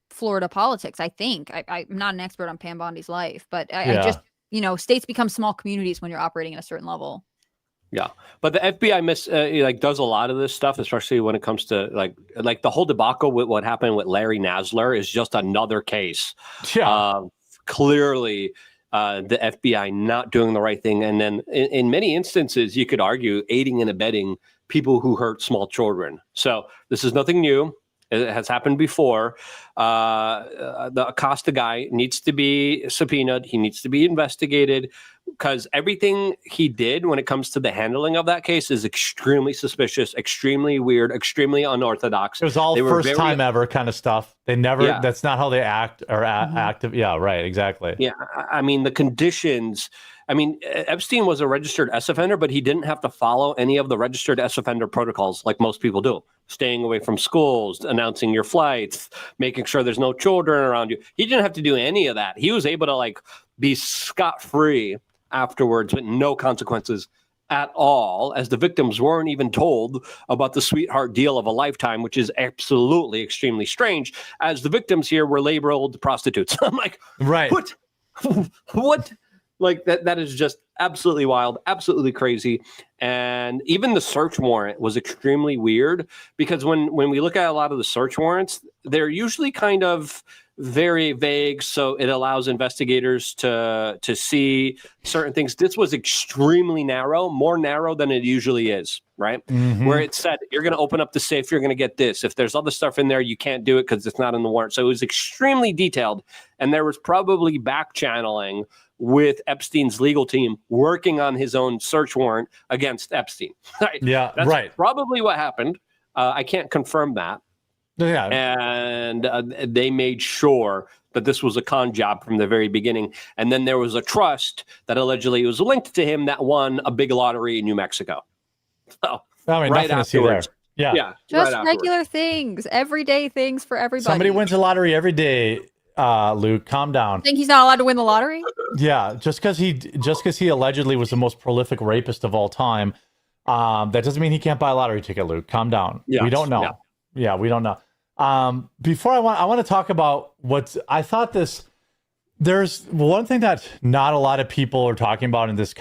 Florida politics, I think. I'm not an expert on Pam Bondi's life, but I just, states become small communities when you're operating at a certain level. Yeah, but the FBI does a lot of this stuff, especially when it comes to like the whole debacle with what happened with Larry Nassar is just another case. Yeah, clearly the FBI not doing the right thing, and then in many instances you could argue aiding and abetting people who hurt small children. So this is nothing new. It has happened before. The Acosta guy needs to be subpoenaed. He needs to be investigated because everything he did when it comes to the handling of that case is extremely suspicious, extremely weird, extremely unorthodox. It was all first time ever kind of stuff. They never, that's not how they act or active. Yeah, right. Exactly. Yeah. I mean, the conditions, Epstein was a registered S offender, but he didn't have to follow any of the registered S offender protocols like most people do. Staying away from schools, announcing your flights, making sure there's no children around you. He didn't have to do any of that. He was able to be scot-free afterwards with no consequences at all, as the victims weren't even told about the sweetheart deal of a lifetime, which is absolutely extremely strange, as the victims here were labeled prostitutes. I'm like, right. What? Like that is just absolutely wild, absolutely crazy. And even the search warrant was extremely weird because when we look at a lot of the search warrants, they're usually kind of very vague. So it allows investigators to see certain things. This was extremely narrow, more narrow than it usually is, right? Mm-hmm. Where it said, you're going to open up the safe, you're going to get this. If there's other stuff in there, you can't do it because it's not in the warrant. So it was extremely detailed. And there was probably back channeling with Epstein's legal team working on his own search warrant against Epstein. Right? Yeah, that's right. Probably what happened. I can't confirm that. Yeah. And they made sure that this was a con job from the very beginning. And then there was a trust that allegedly was linked to him that won a big lottery in New Mexico. So right afterwards. Yeah. Just regular things, everyday things for everybody. Somebody wins the lottery every day. Luke, calm down. Think he's not allowed to win the lottery? Yeah, just because he allegedly was the most prolific rapist of all time, that doesn't mean he can't buy a lottery ticket. Luke, calm down. Yes, we don't know. Yeah, we don't know. Before I want to talk about what I thought there's one thing that not a lot of people are talking about in this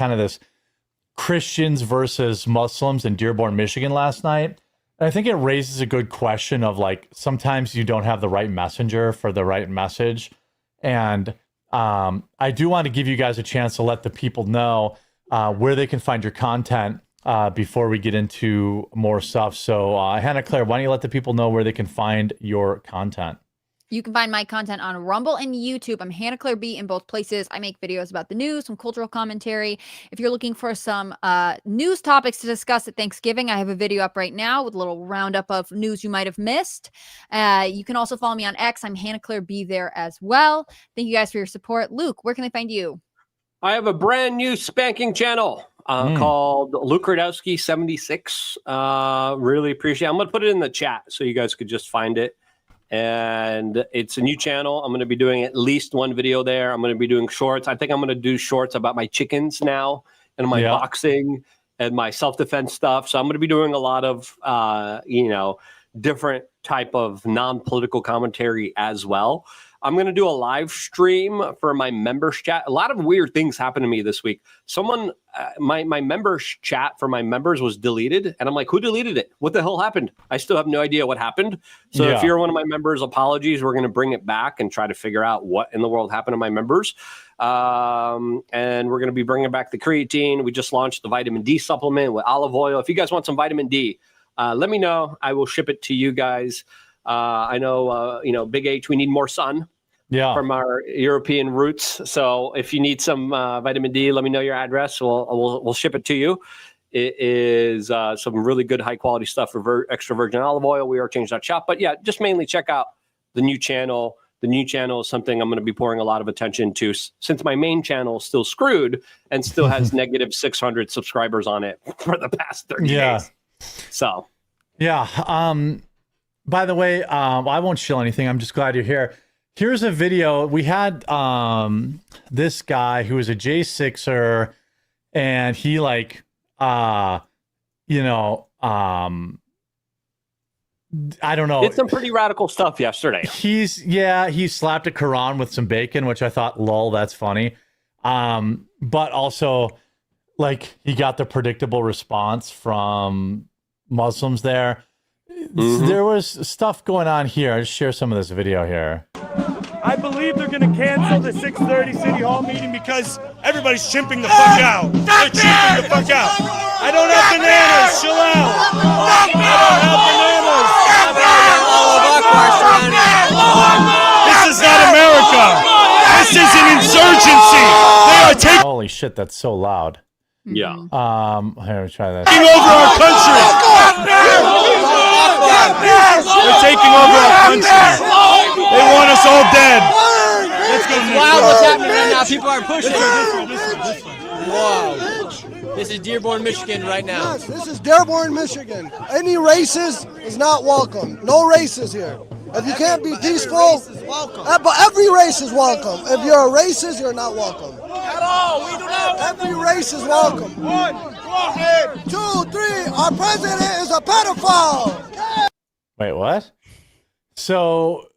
Christians versus Muslims in Dearborn, Michigan last night. I think it raises a good question of sometimes you don't have the right messenger for the right message. And I do want to give you guys a chance to let the people know where they can find your content before we get into more stuff. So Hannah Claire, why don't you let the people know where they can find your content? You can find my content on Rumble and YouTube. I'm Hannah Claire B in both places. I make videos about the news, some cultural commentary. If you're looking for some news topics to discuss at Thanksgiving, I have a video up right now with a little roundup of news you might have missed. You can also follow me on X. I'm Hannah Claire B there as well. Thank you guys for your support. Luke, where can they find you? I have a brand new spanking channel called Luke Radowski 76. Really appreciate it. I'm going to put it in the chat so you guys could just find it. And it's a new channel. I'm going to be doing at least one video there. I'm going to be doing shorts. I think I'm going to do shorts about my chickens now and my boxing and my self-defense stuff. So I'm going to be doing a lot of, different type of non-political commentary as well. I'm going to do a live stream for my members chat. A lot of weird things happened to me this week. Someone, my members chat for my members was deleted. And I'm like, who deleted it? What the hell happened? I still have no idea what happened. So if you're one of my members, apologies. We're going to bring it back and try to figure out what in the world happened to my members. And we're going to be bringing back the creatine. We just launched the vitamin D supplement with olive oil. If you guys want some vitamin D, let me know. I will ship it to you guys. I know, Big H, we need more sun from our European roots. So if you need some vitamin D, let me know your address. We'll ship it to you. It is some really good high quality stuff for extra virgin olive oil. We are change.shop. But yeah, just mainly check out the new channel. The new channel is something I'm going to be pouring a lot of attention to since my main channel is still screwed and still has negative 600 subscribers on it for the past 30 days. So, by the way, I won't shill anything. I'm just glad you're here. Here's a video. We had this guy who was a J6er, and he I don't know. Did some pretty radical stuff yesterday. He slapped a Quran with some bacon, which I thought, lol, that's funny. But also, he got the predictable response from Muslims there. There was stuff going on here. I'll just share some of this video here. I believe they're going to cancel the 6:30 City Hall meeting because everybody's chimping the fuck out. They're chimping the fuck out. I don't have bananas. Chill out. I don't have bananas. This is not America. This is an insurgency. They are taking. Holy shit, that's so loud. Yeah. Here, try this. Taking over our country. They're taking over our country. They want us all dead. Let's go. Wow, what's happening right now? People are pushing. Wow. This is Dearborn, Michigan right now. Yes, this is Dearborn, Michigan. Any racist is not welcome. No races here. If you can't be peaceful, but every race is welcome. If you're a racist, you're not welcome. At all, we do not. Every race is welcome. 1, 2, 3. Our president is a pedophile. Wait, what? So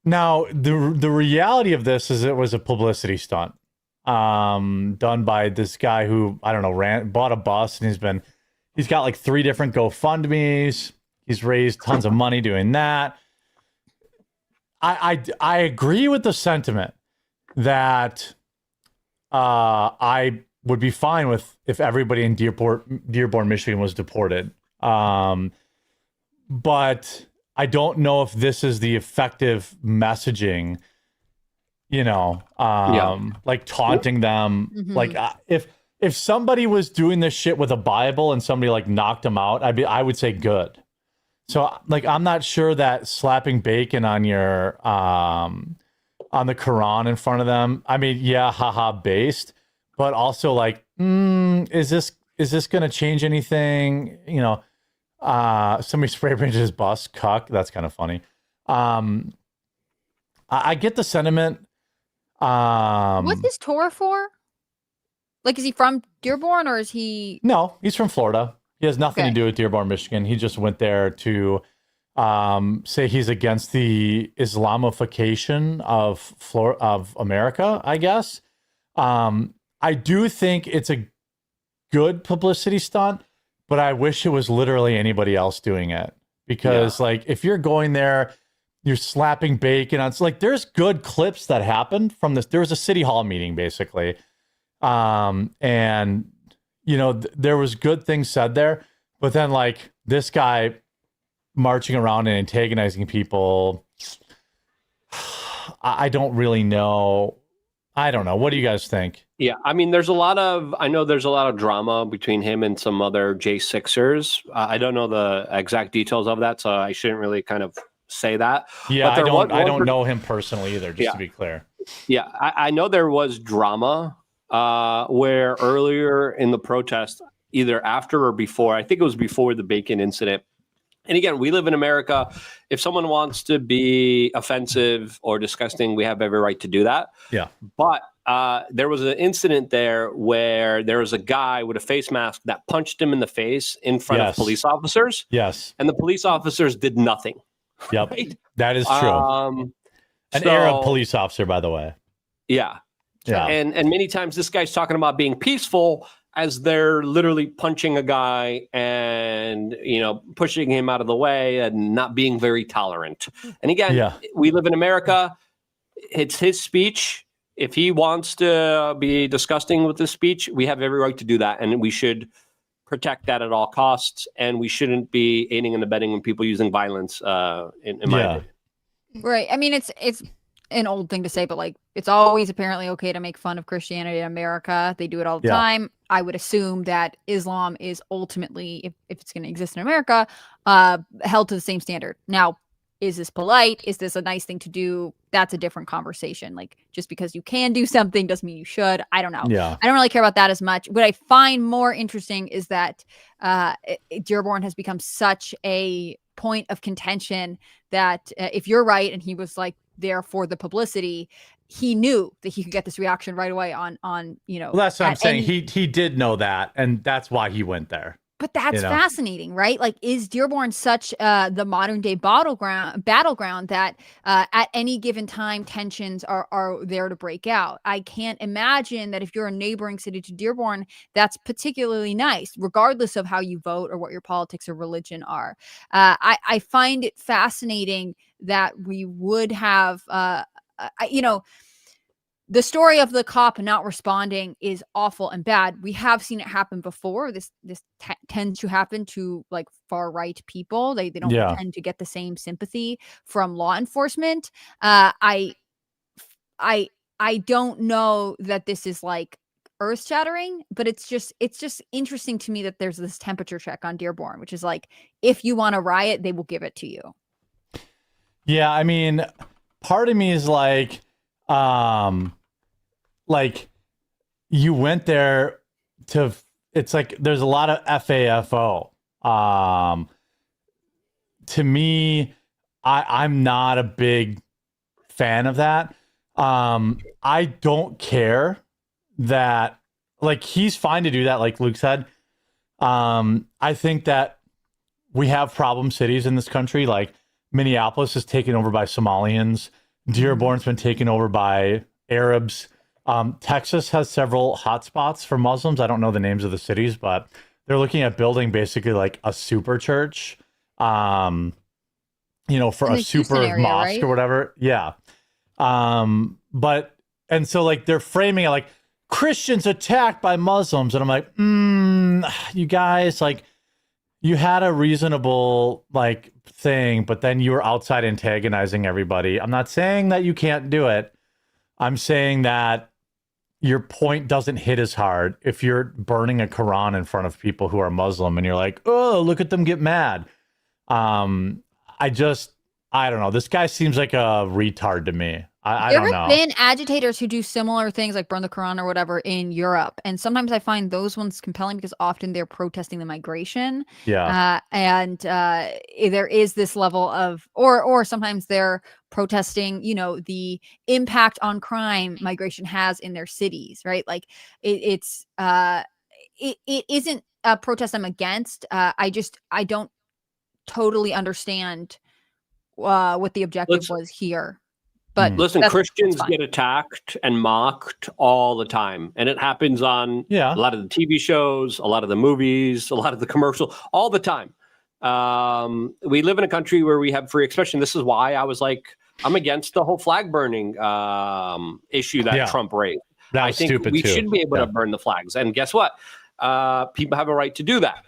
now the reality of this is it was a publicity stunt done by this guy who, I don't know, bought a bus, and he's got 3 different GoFundMes. He's raised tons of money doing that. I agree with the sentiment that I would be fine with if everybody in Dearborn, Michigan was deported. But I don't know if this is the effective messaging, taunting them. Mm-hmm. If somebody was doing this shit with a Bible and somebody knocked them out, I would say good. So I'm not sure that slapping bacon on your on the Quran in front of them. I mean, yeah, haha, based, but also is this going to change anything? Somebody spray painted his bus, cuck. That's kind of funny. I get the sentiment. What's his tour for? Is he from Dearborn or is he? No, he's from Florida. He has nothing to do with Dearborn, Michigan. He just went there to say he's against the Islamification of America, I guess. I do think it's a good publicity stunt, but I wish it was literally anybody else doing it. Because if you're going there, you're slapping bacon on, there's good clips that happened from this. There was a city hall meeting basically. And there was good things said there, but then this guy marching around and antagonizing people. I don't really know. I don't know. What do you guys think? Yeah, I mean, I know there's a lot of drama between him and some other J6ers. I don't know the exact details of that, so I shouldn't really kind of say that. Yeah, But I don't know him personally either, just to be clear. Yeah, I know there was drama where earlier in the protest, either after or before, I think it was before the bacon incident. And again, we live in America. If someone wants to be offensive or disgusting, we have every right to do that. Yeah. But there was an incident there where there was a guy with a face mask that punched him in the face in front of police officers. Yes. And the police officers did nothing. Yep. Right? That is true. An Arab police officer, by the way. Yeah. Yeah. And many times this guy's talking about being peaceful as they're literally punching a guy and, pushing him out of the way and not being very tolerant. And again, we live in America. It's his speech. If he wants to be disgusting with his speech, we have every right to do that. And we should protect that at all costs. And we shouldn't be aiding and abetting when people using violence, in my opinion. Right. I mean, it's an old thing to say, but like, it's always apparently okay to make fun of Christianity in America. They do it all the time. I would assume that Islam is ultimately, if it's going to exist in America, held to the same standard. Now, is this polite? Is this a nice thing to do? That's a different conversation. Like, just because you can do something doesn't mean you should. I don't know. Yeah. I don't really care about that as much. What I find more interesting is that Dearborn has become such a point of contention that if you're right and he was like there for the publicity, he knew that he could get this reaction right away on Well, that's what I'm saying. He did know that, and that's why he went there. But that's fascinating, right? Like, is Dearborn such the modern day battleground that at any given time tensions are there to break out? I can't imagine that if you're a neighboring city to Dearborn, that's particularly nice, regardless of how you vote or what your politics or religion are. I find it fascinating that we would have, the story of the cop not responding is awful and bad. We have seen it happen before. This tends to happen to like far right people. They don't tend to get the same sympathy from law enforcement. I don't know that this is like earth shattering, but it's just interesting to me that there's this temperature check on Dearborn, which is like, if you want to riot, they will give it to you. Yeah, I mean, part of me is like you went there to, it's like there's a lot of FAFO. To me, I'm not a big fan of that. I don't care that, like, he's fine to do that, like Luke said. I think that we have problem cities in this country, like Minneapolis is taken over by Somalians. Dearborn's been taken over by Arabs. Texas has several hotspots for Muslims. I don't know the names of the cities, but they're looking at building basically like a super church, for a super area, mosque, right? or whatever. Yeah. And so like they're framing it like Christians attacked by Muslims. And I'm like, you guys, like, you had a reasonable like thing, but then you were outside antagonizing everybody. I'm not saying that you can't do it. I'm saying that your point doesn't hit as hard if you're burning a Quran in front of people who are Muslim and you're like, oh, look at them get mad. I don't know. This guy seems like a retard to me. I don't know. There have been agitators who do similar things like burn the Quran or whatever in Europe. And sometimes I find those ones compelling because often they're protesting the migration. Yeah. And there is this level of, or sometimes they're protesting, the impact on crime migration has in their cities, right? Like it isn't a protest I'm against. I don't totally understand what the objective was here. But listen, Christians get attacked and mocked all the time. And it happens on a lot of the TV shows, a lot of the movies, a lot of the commercials, all the time. We live in a country where we have free expression. This is why I was like, I'm against the whole flag burning issue that Trump raised. That I was think stupid we too. should be able to burn the flags. And guess what? People have a right to do that.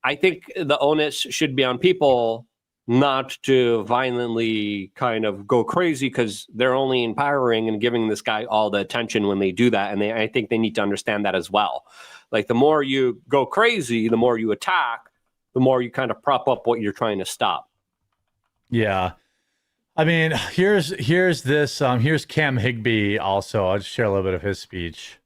I think the onus should be on people not to violently kind of go crazy, because they're only empowering and giving this guy all the attention when they do that. And I think they need to understand that as well. Like, the more you go crazy, the more you attack, the more you kind of prop up what you're trying to stop. Yeah. I mean, here's Cam Higbee also. I'll just share a little bit of his speech.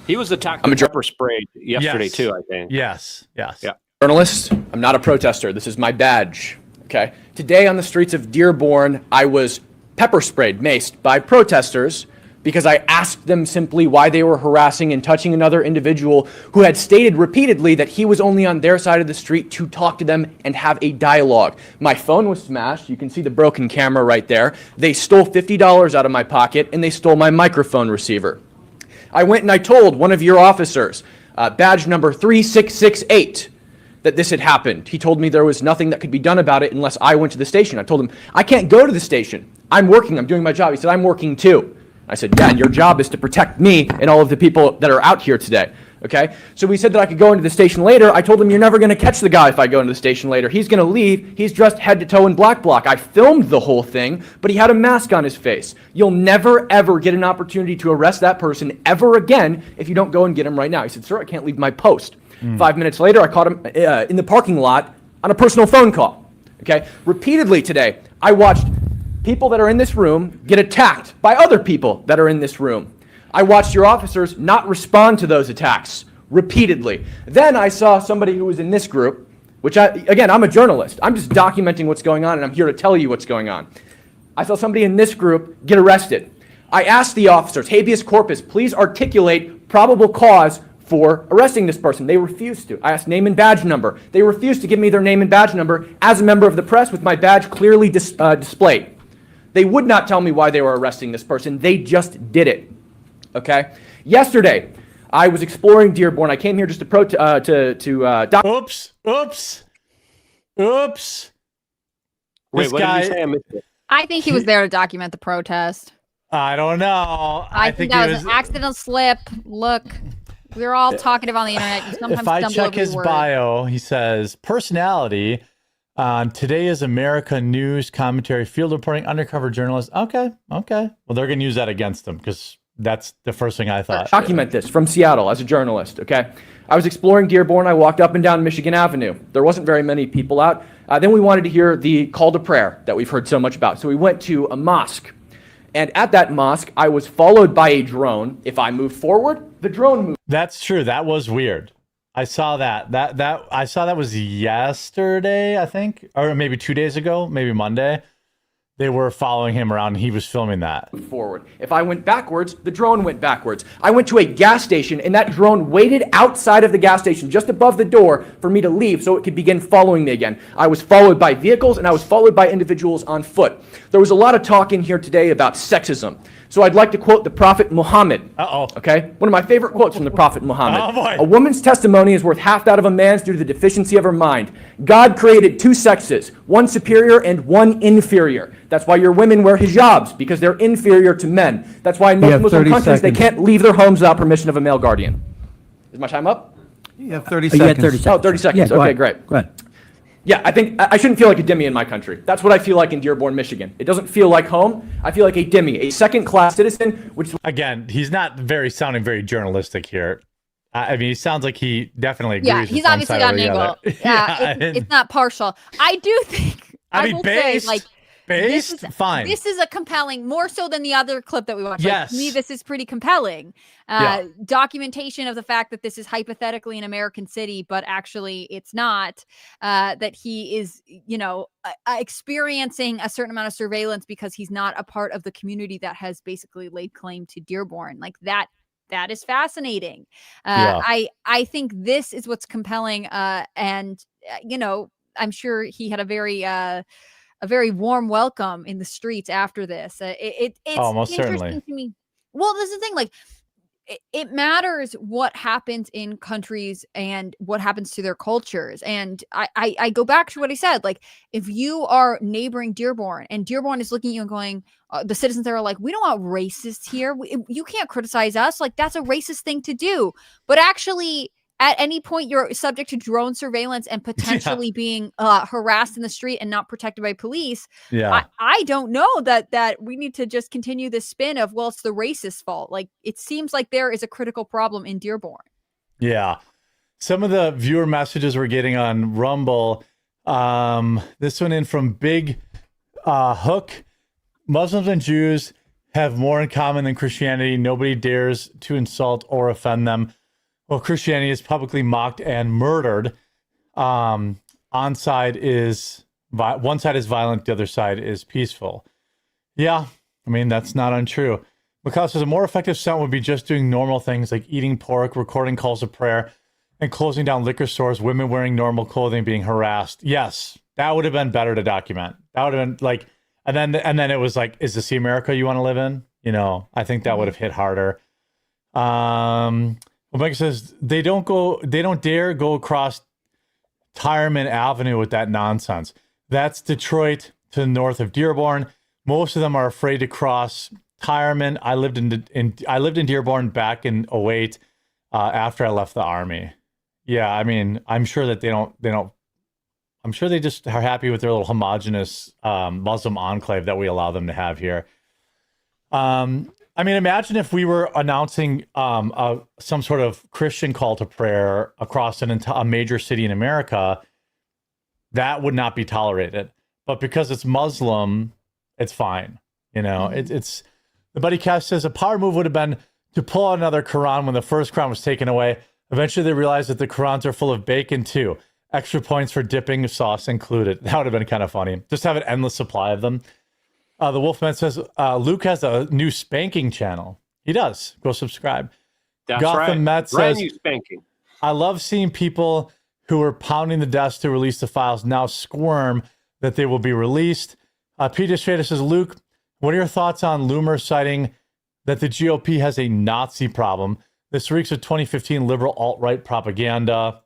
He was attacked with pepper spray yesterday too, I think. Yes. Yeah. Journalist, I'm not a protester. This is my badge. Okay. Today on the streets of Dearborn, I was pepper sprayed, maced by protesters because I asked them simply why they were harassing and touching another individual who had stated repeatedly that he was only on their side of the street to talk to them and have a dialogue. My phone was smashed. You can see the broken camera right there. They stole $50 out of my pocket, and they stole my microphone receiver. I went and I told one of your officers, badge number 3668, that this had happened. He told me there was nothing that could be done about it unless I went to the station. I told him, I can't go to the station. I'm working. I'm doing my job. He said, I'm working too. I said, yeah, and your job is to protect me and all of the people that are out here today. Okay? So we said that I could go into the station later. I told him, you're never going to catch the guy if I go into the station later. He's going to leave. He's dressed head to toe in black bloc. I filmed the whole thing, but he had a mask on his face. You'll never, ever get an opportunity to arrest that person ever again if you don't go and get him right now. He said, sir, I can't leave my post. 5 minutes later, I caught him in the parking lot on a personal phone call. Okay? Repeatedly today, I watched people that are in this room get attacked by other people that are in this room. I watched your officers not respond to those attacks repeatedly. Then I saw somebody who was in this group, which again, I'm a journalist. I'm just documenting what's going on, and I'm here to tell you what's going on. I saw somebody in this group get arrested. I asked the officers, habeas corpus, please articulate probable cause for arresting this person. They refused to. I asked name and badge number. They refused to give me their name and badge number as a member of the press with my badge clearly displayed. They would not tell me why they were arresting this person. They just did it. Okay? Yesterday, I was exploring Dearborn. I came here just to Oops. Wait, what did you say? I missed it. I think he was there to document the protest. I don't know. I think that was an accidental slip. Look, we're all talkative on the internet. You sometimes if I stumble check over his your bio, he says, personality, Today is America news, commentary, field reporting, undercover journalist. Okay. Well, they're going to use that against him because that's the first thing I thought. Document this from Seattle as a journalist, okay? I was exploring Dearborn. I walked up and down Michigan Avenue. There wasn't very many people out. Then we wanted to hear the call to prayer that we've heard so much about. So we went to a mosque. And at that mosque, I was followed by a drone. If I moved forward, the drone moved. That's true. That was weird. I saw that. I saw that was yesterday, I think, or maybe 2 days ago, maybe Monday. They were following him around, and he was filming that. Forward. If I went backwards, the drone went backwards. I went to a gas station, and that drone waited outside of the gas station, just above the door, for me to leave so it could begin following me again. I was followed by vehicles, and I was followed by individuals on foot. There was a lot of talk in here today about sexism. So I'd like to quote the Prophet Muhammad. Okay? One of my favorite quotes from the Prophet Muhammad. Oh, boy. A woman's testimony is worth half that of a man's due to the deficiency of her mind. God created two sexes, one superior and one inferior. That's why your women wear hijabs, because they're inferior to men. That's why in most Muslim countries, they can't leave their homes without permission of a male guardian. Is my time up? You have 30 seconds. 30 seconds. Oh, 30 seconds. Yeah, okay, great. Go ahead. Yeah, I think I shouldn't feel like a dhimmi in my country. That's what I feel like in Dearborn, Michigan. It doesn't feel like home. I feel like a dhimmi, a second-class citizen, which... Again, he's not sounding very journalistic here. I mean, he sounds like he definitely agrees with he's one obviously side got or an the angle. other. Yeah, it's not partial. I do think... I mean, will say, based, fine. This is a compelling, more so than the other clip that we watched. Yes. To me, this is pretty compelling. Documentation of the fact that this is hypothetically an American city, but actually it's not. That he is, experiencing a certain amount of surveillance because he's not a part of the community that has basically laid claim to Dearborn. Like that is fascinating. I think this is what's compelling. And I'm sure he had a very warm welcome in the streets after this. It's most interesting certainly to me. Well, this is the thing, like it matters what happens in countries and what happens to their cultures. And I go back to what I said, like if you are neighboring Dearborn and Dearborn is looking at you and going, the citizens there are like, we don't want racists here. You can't criticize us. Like that's a racist thing to do. But actually, at any point you're subject to drone surveillance and potentially being harassed in the street and not protected by police. Yeah. I don't know that we need to just continue this spin of, well, it's the racist fault. Like, it seems like there is a critical problem in Dearborn. Yeah. Some of the viewer messages we're getting on Rumble, this one in from Big Hook. Muslims and Jews have more in common than Christianity. Nobody dares to insult or offend them. Well, Christianity is publicly mocked and murdered. One side is violent, the other side is peaceful. Yeah, I mean, that's not untrue. McCall says a more effective stunt would be just doing normal things like eating pork, recording calls of prayer, and closing down liquor stores, women wearing normal clothing being harassed. Yes, that would have been better to document. That would have been like, and then it was like, is this the America you want to live in? You know, I think that would have hit harder. Well, Mike says they don't dare go across Tyreman Avenue with that nonsense. That's Detroit to the north of Dearborn. Most of them are afraid to cross Tyreman. I lived in Dearborn back in 2008 after I left the Army. Yeah, I mean, I'm sure that they don't. I'm sure they just are happy with their little homogenous Muslim enclave that we allow them to have here. I mean, imagine if we were announcing some sort of Christian call to prayer across a major city in America. That would not be tolerated. But because it's Muslim, it's fine. You know, it's the Buddy Cash says a power move would have been to pull out another Quran when the first Quran was taken away. Eventually, they realized that the Qurans are full of bacon too. Extra points for dipping sauce included. That would have been kind of funny. Just have an endless supply of them. The Wolfman says Luke has a new spanking channel. He does. Go subscribe. That's Gotham right. Met Brand says, new spanking. I love seeing people who were pounding the desk to release the files now squirm that they will be released. Peter Schrader says, Luke, what are your thoughts on Loomer citing that the GOP has a Nazi problem? This reeks of 2015 liberal alt-right propaganda.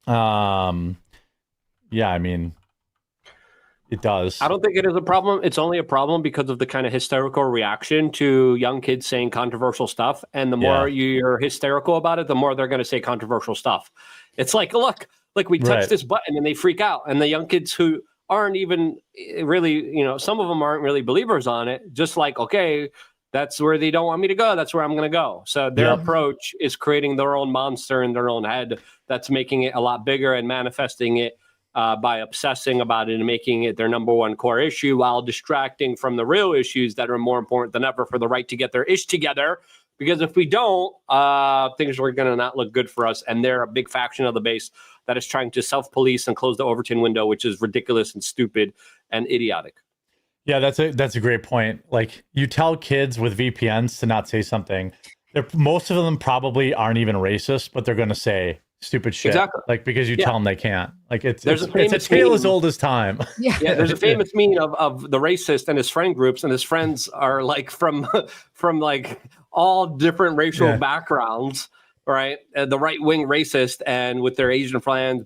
Yeah, I mean, it does. I don't think it is a problem. It's only a problem because of the kind of hysterical reaction to young kids saying controversial stuff. And the more you're hysterical about it, the more they're going to say controversial stuff. It's like, look, like we touch this button and they freak out. And the young kids who aren't even really, you know, some of them aren't really believers on it. Just like, okay, that's where they don't want me to go. That's where I'm going to go. So their approach is creating their own monster in their own head that's making it a lot bigger and manifesting it by obsessing about it and making it their number one core issue while distracting from the real issues that are more important than ever for the right to get their ish together. Because if we don't, things are going to not look good for us. And they're a big faction of the base that is trying to self-police and close the Overton window, which is ridiculous and stupid and idiotic. Yeah, that's a great point. Like, you tell kids with VPNs to not say something. Most of them probably aren't even racist, but they're going to say stupid shit. Exactly. Like, because you tell them they can't. Like, it's a tale as old as time. Yeah, there's a famous meme of the racist and his friend groups, and his friends are like from like all different racial backgrounds, right? The right-wing racist, and with their Asian friends,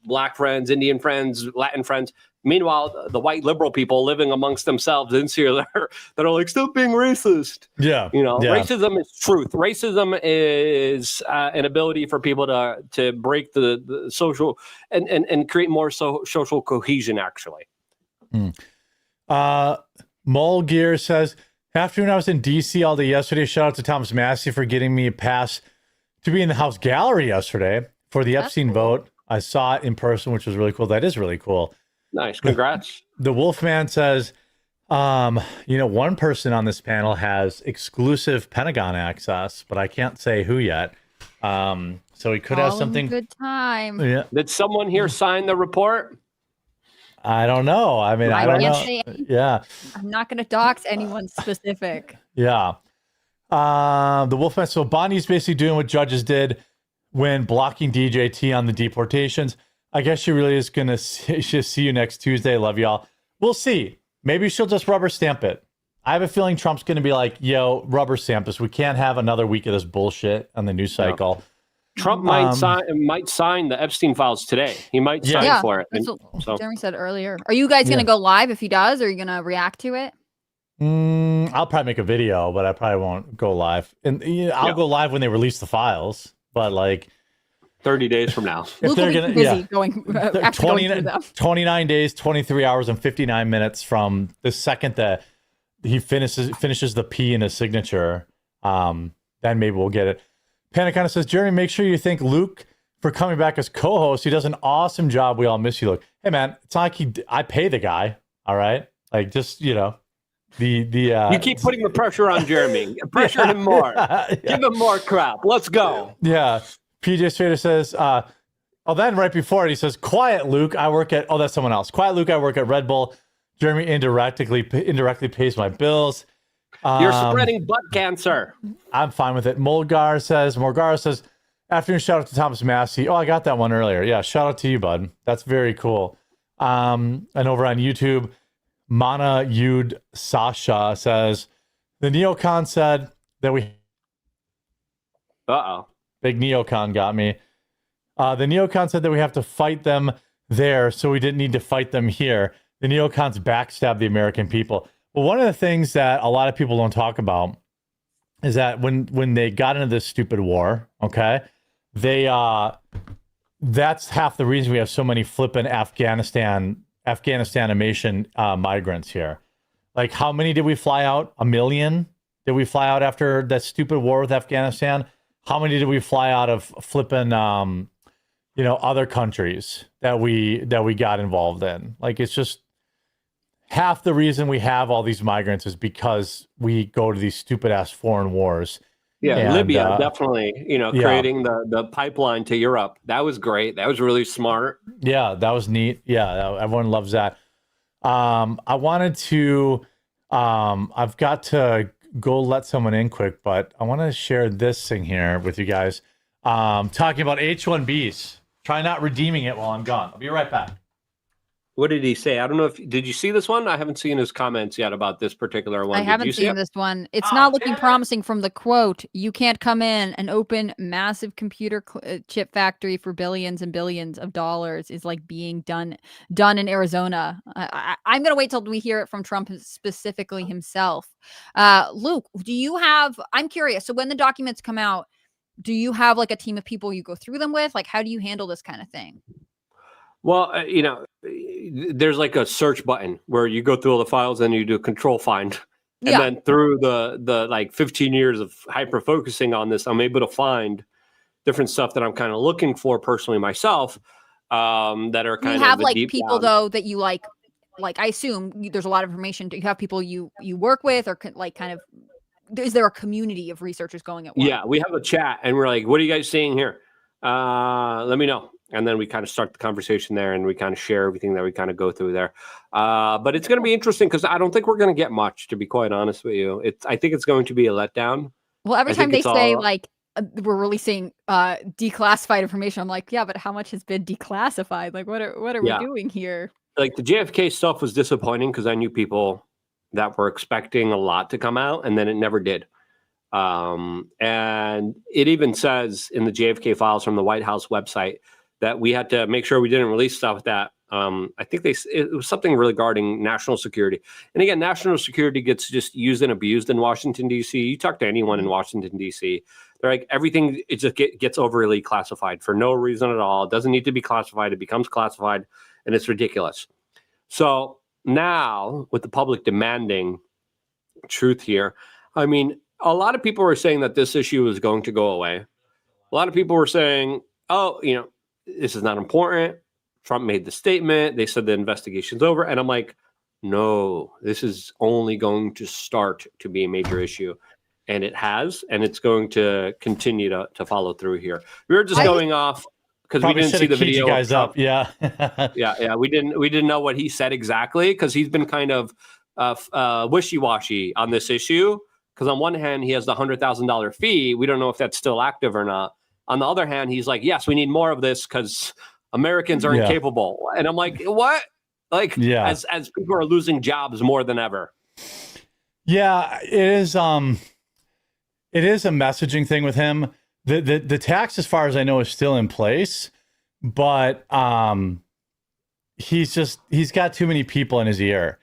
black friends, Indian friends, Latin friends. Meanwhile, the white liberal people living amongst themselves insular that are like, stop being racist. Yeah. You know, racism is truth. Racism is an ability for people to break the social and create more social cohesion, actually. Mole Gear says, afternoon, I was in D.C. all day yesterday. Shout out to Thomas Massey for getting me a pass to be in the House Gallery yesterday for the Epstein vote. I saw it in person, which was really cool. That is really cool. Nice. Congrats. The Wolfman says, one person on this panel has exclusive Pentagon access, but I can't say who yet. So he could have something. Good time. Yeah. Did someone here sign the report? I don't know. I mean, I don't know. Yeah. I'm not going to dox anyone specific. Yeah. The Wolfman. So Bonnie's basically doing what judges did when blocking DJT on the deportations. I guess she really is going to see you next Tuesday. Love y'all. We'll see. Maybe she'll just rubber stamp it. I have a feeling Trump's going to be like, yo, rubber stamp this. We can't have another week of this bullshit on the news cycle. Yeah. Trump might sign the Epstein files today. He might sign for it. That's what Jeremy said earlier. Are you guys going to go live if he does? Or are you going to react to it? I'll probably make a video, but I probably won't go live. And I'll go live when they release the files. But like, 30 days from now. If Luke they're will be gonna, busy yeah. going, actually going through them. 29 days, 23 hours, and 59 minutes from the second that he finishes the P in his signature. Then maybe we'll get it. Panic kind of says, Jeremy, make sure you thank Luke for coming back as co-host. He does an awesome job. We all miss you, Luke. Hey, man, it's not like I pay the guy. All right, like just you keep putting the pressure on Jeremy. Pressure him more. Give him more crap. Let's go. Yeah. PJ Strader says, then right before it, he says, quiet Luke, I work at, that's someone else. Quiet Luke, I work at Red Bull. Jeremy indirectly pays my bills. You're spreading butt cancer. I'm fine with it. Morgar says, afternoon shout out to Thomas Massey. Oh, I got that one earlier. Yeah, shout out to you, bud. That's very cool. And over on YouTube, Mana Yud Sasha says, the neocon said that we... Uh-oh. Big neocon got me. The neocon said that we have to fight them there, so we didn't need to fight them here. The neocons backstab the American people. Well, one of the things that a lot of people don't talk about is that when they got into this stupid war, okay, that's half the reason we have so many flippin' Afghanistan-American migrants here. Like, how many did we fly out? 1 million? Did we fly out after that stupid war with Afghanistan? How many did we fly out of flipping, other countries that we got involved in? Like, it's just half the reason we have all these migrants is because we go to these stupid ass foreign wars. Yeah, and, Libya definitely, creating the pipeline to Europe. That was great. That was really smart. Yeah, that was neat. Yeah, everyone loves that. I wanted to, I've got to go let someone in quick, but I want to share this thing here with you guys. Talking about H-1Bs. Try not redeeming it while I'm gone. I'll be right back. What did he say? I don't know did you see this one? I haven't seen his comments yet about this particular one. I haven't seen this one. It's not looking promising from the quote. You can't come in and open massive computer chip factory for billions and billions of dollars is like being done in Arizona. I'm going to wait till we hear it from Trump specifically himself. Luke, I'm curious. So when the documents come out, do you have like a team of people you go through them with? Like, how do you handle this kind of thing? Well, there's like a search button where you go through all the files and you do control find. And then through the like 15 years of hyper focusing on this, I'm able to find different stuff that I'm kind of looking for personally myself that are kind of have like people though that you like I assume there's a lot of information. Do you have people you work with or like kind of, is there a community of researchers going at once? Yeah, we have a chat and we're like, what are you guys seeing here? Let me know. And then we kind of start the conversation there and we kind of share everything that we kind of go through there. But it's going to be interesting because I don't think we're going to get much, to be quite honest with you. I think it's going to be a letdown. Well, every time they say like we're releasing declassified information, I'm like, yeah, but how much has been declassified? Like, what are we doing here? Like the JFK stuff was disappointing because I knew people that were expecting a lot to come out and then it never did. And it even says in the JFK files from the White House website that we had to make sure we didn't release stuff that I think it was something regarding national security. And again, national security gets just used and abused in Washington, D.C. You talk to anyone in Washington, D.C., they're like, everything, it just gets overly classified for no reason at all. It doesn't need to be classified. It becomes classified, and it's ridiculous. So now, with the public demanding truth here, I mean, a lot of people were saying that this issue is going to go away. A lot of people were saying, oh, this is not important. Trump made the statement. They said the investigation's over. And I'm like, no, this is only going to start to be a major issue. And it has, and it's going to continue to follow through here. We were just going off because we didn't see the video. You guys up. Yeah. yeah. We didn't know what he said exactly because he's been kind of wishy-washy on this issue. Because on one hand, he has the $100,000 fee. We don't know if that's still active or not. On the other hand, he's like, yes, we need more of this because Americans are incapable. And I'm like, what? Like, as people are losing jobs more than ever. Yeah, it is a messaging thing with him. The tax, as far as I know, is still in place, but he's got too many people in his ear.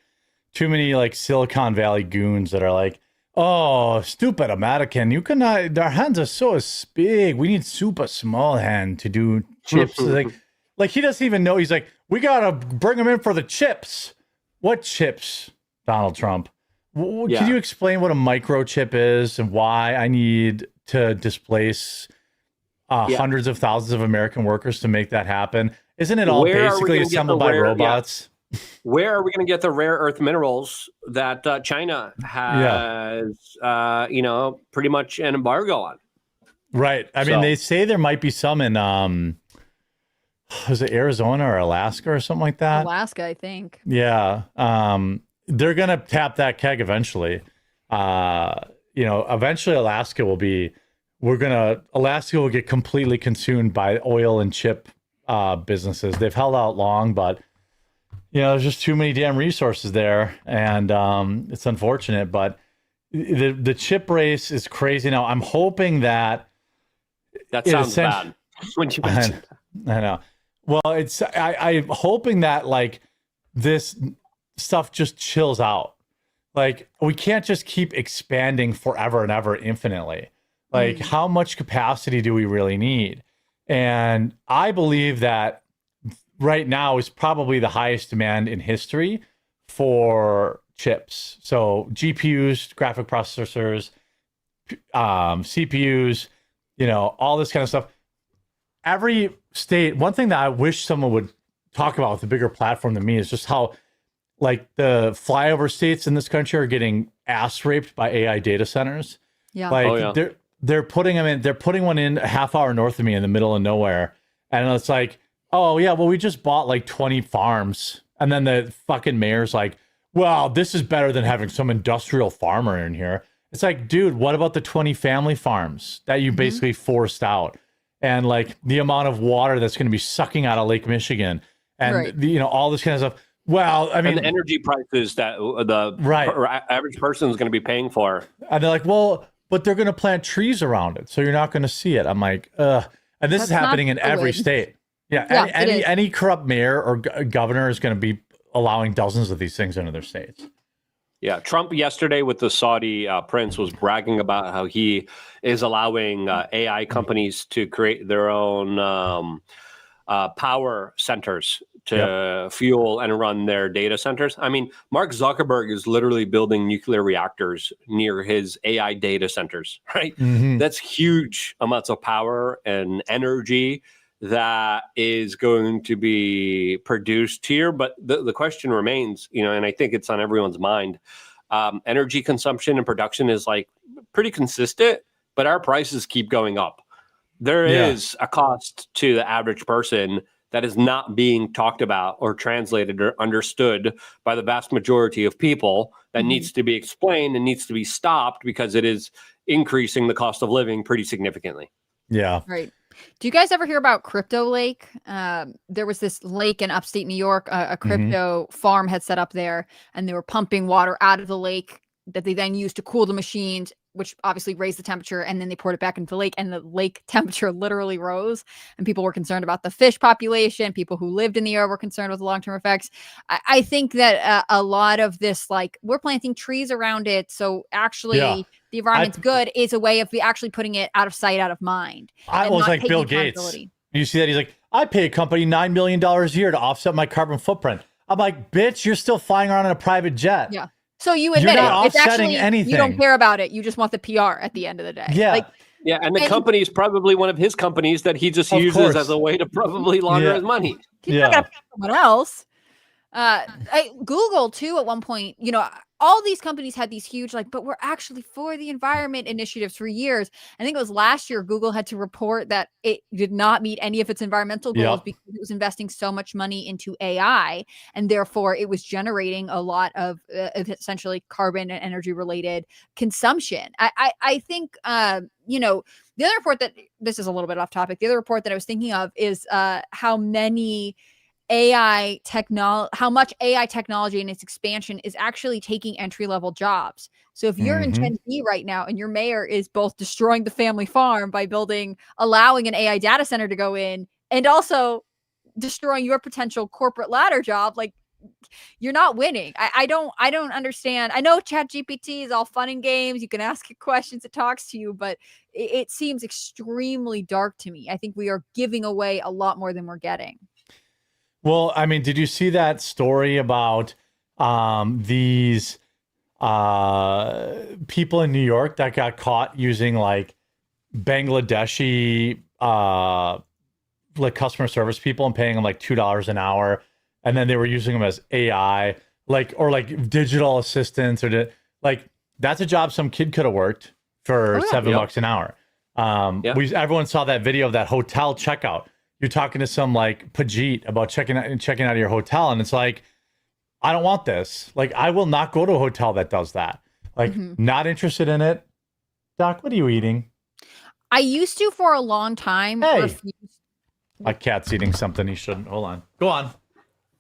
Too many like Silicon Valley goons that are like, Oh, stupid American. You cannot, their hands are so big. We need super small hand to do chips. like he doesn't even know. He's like, we got to bring him in for the chips. What chips, Donald Trump? Can you explain what a microchip is and why I need to displace hundreds of thousands of American workers to make that happen? Isn't it all basically assembled by robots? Where are we going to get the rare earth minerals that China has, pretty much an embargo on? Right. I mean, they say there might be some in, was it Arizona or Alaska or something like that? Alaska, I think. Yeah. They're going to tap that keg eventually. Eventually Alaska will get completely consumed by oil and chip businesses. They've held out long, but there's just too many damn resources there, and it's unfortunate. But the chip race is crazy now. I'm hoping that sounds bad when you mention I know. Well, I'm hoping that like this stuff just chills out. Like we can't just keep expanding forever and ever infinitely. Like how much capacity do we really need? And I believe that right now is probably the highest demand in history for chips. So GPUs, graphic processors, CPUs, all this kind of stuff. Every state, one thing that I wish someone would talk about with a bigger platform than me is just how like the flyover states in this country are getting ass raped by AI data centers. Yeah. Like they're putting them in, they're putting one in a half hour north of me in the middle of nowhere. And it's like, oh yeah, well, we just bought like 20 farms. And then the fucking mayor's like, well, this is better than having some industrial farmer in here. It's like, dude, what about the 20 family farms that you basically forced out? And like the amount of water that's going to be sucking out of Lake Michigan and all this kind of stuff. Well, I mean, and the energy prices that the average person is going to be paying for. And they're like, well, but they're going to plant trees around it, so you're not going to see it. I'm like, ugh. And this is happening in every state. Yeah, any corrupt mayor or governor is going to be allowing dozens of these things into their states. Yeah, Trump yesterday with the Saudi prince was bragging about how he is allowing AI companies to create their own power centers to fuel and run their data centers. I mean, Mark Zuckerberg is literally building nuclear reactors near his AI data centers, right? That's huge amounts of power and energy that is going to be produced here. But the question remains, and I think it's on everyone's mind, energy consumption and production is like pretty consistent, but our prices keep going up. There is a cost to the average person that is not being talked about or translated or understood by the vast majority of people that needs to be explained and needs to be stopped because it is increasing the cost of living pretty significantly. Yeah. Right. Do you guys ever hear about Crypto Lake? There was this lake in upstate New York, a crypto farm had set up there, and they were pumping water out of the lake that they then used to cool the machines, which obviously raised the temperature, and then they poured it back into the lake, and the lake temperature literally rose, and people were concerned about the fish population. People who lived in the area were concerned with the long-term effects. I think that a lot of this, like, we're planting trees around it, so actually the environment's good, is a way of actually putting it out of sight, out of mind. I was like Bill Gates. You see that? He's like, I pay a company $9 million a year to offset my carbon footprint. I'm like, bitch, you're still flying around in a private jet. Yeah. So you admit it. It's actually anything. You don't care about it. You just want the PR at the end of the day. Yeah. And the company is probably one of his companies that he just uses as a way to probably launder his money. He's not going to pay someone else. Google too, at one point, all these companies had these huge, but we're actually for the environment initiatives for years. I think it was last year, Google had to report that it did not meet any of its environmental goals because it was investing so much money into AI. And therefore it was generating a lot of essentially carbon and energy related consumption. I think, the other report that, this is a little bit off topic, the other report that I was thinking of is how much AI technology and its expansion is actually taking entry-level jobs. So if you're in Tennessee right now and your mayor is both destroying the family farm by allowing an AI data center to go in and also destroying your potential corporate ladder job, you're not winning. I don't understand. I know ChatGPT is all fun and games. You can ask it questions, it talks to you, but it seems extremely dark to me. I think we are giving away a lot more than we're getting. Well, I mean, did you see that story about these people in New York that got caught using like Bangladeshi like customer service people and paying them like $2 an hour, and then they were using them as AI, or digital assistants, like that's a job some kid could have worked for $7 an hour. Everyone saw that video of that hotel checkout. You're talking to some like Pajit about checking out of your hotel, and it's like, I don't want this. Like, I will not go to a hotel that does that. Like, not interested in it. Doc, what are you eating? I used to for a long time. Hey. My cat's eating something he shouldn't. Hold on. Go on.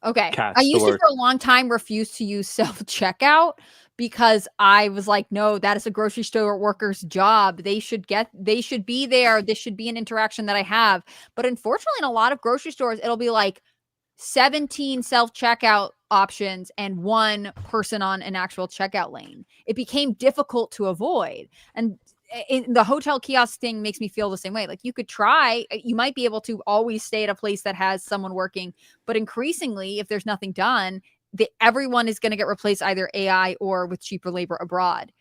Okay. I used to for a long time refuse to use self-checkout because I was like, no, that is a grocery store worker's job. They should be there. This should be an interaction that I have. But unfortunately, in a lot of grocery stores, it'll be like 17 self-checkout options and one person on an actual checkout lane. It became difficult to avoid. And the hotel kiosk thing makes me feel the same way. Like, you could try, you might be able to always stay at a place that has someone working, but increasingly, if there's nothing done, everyone is going to get replaced either AI or with cheaper labor abroad.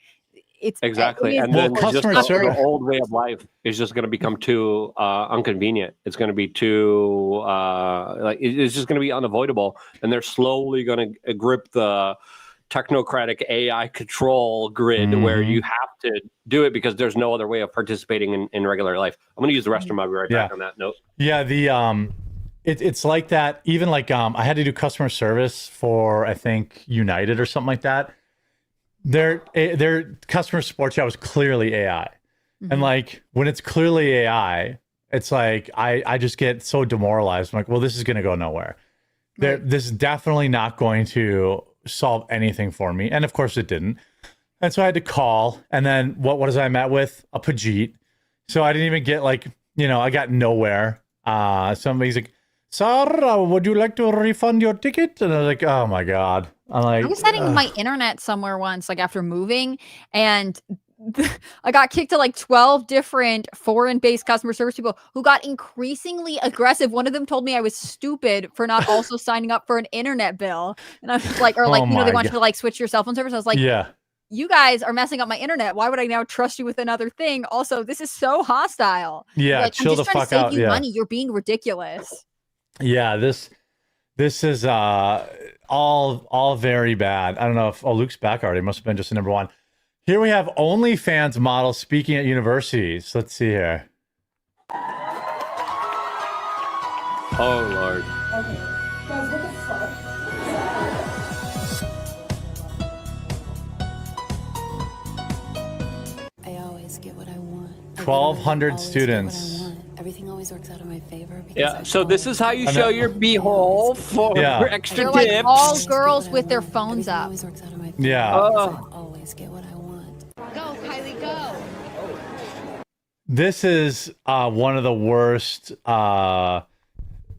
It's exactly. And then the old way of life is just going to become too inconvenient. It's going to be too it's just going to be unavoidable. And they're slowly going to grip the technocratic AI control grid where you have to do it because there's no other way of participating in regular life. I'm going to use the restroom. I'll be right back on that note. Yeah, it's like that. Even like I had to do customer service for, I think, United or something like that. Their customer support chat was clearly AI. And like, when it's clearly AI, it's like I just get so demoralized. I'm like, well, this is going to go nowhere. This is definitely not going to solve anything for me. And of course it didn't. And so I had to call, and then what was I met with? A Pajit. So I didn't even get I got nowhere. Somebody's like, Sarah, would you like to refund your ticket? And I was like, oh my God. I was setting my internet somewhere once, like after moving, and I got kicked to like 12 different foreign-based customer service people who got increasingly aggressive. One of them told me I was stupid for not also signing up for an internet bill. And I was like, they want you to like switch your cell phone service. I was like, you guys are messing up my internet. Why would I now trust you with another thing? Also, this is so hostile. Yeah, like, chill the fuck out. You money. You're being ridiculous. Yeah, this is all very bad. I don't know if Luke's back already. Must have been just a number one. Here we have OnlyFans models speaking at universities. Let's see here. Oh, Lord. Okay. Guys, what the fuck? 1,200 students. Everything always works out in my favor. Yeah, so this is how you show your beehole for extra They're tips. like all girls with their phones up. Yeah. Always get what I want. Go, Kylie, go. This is one of the worst.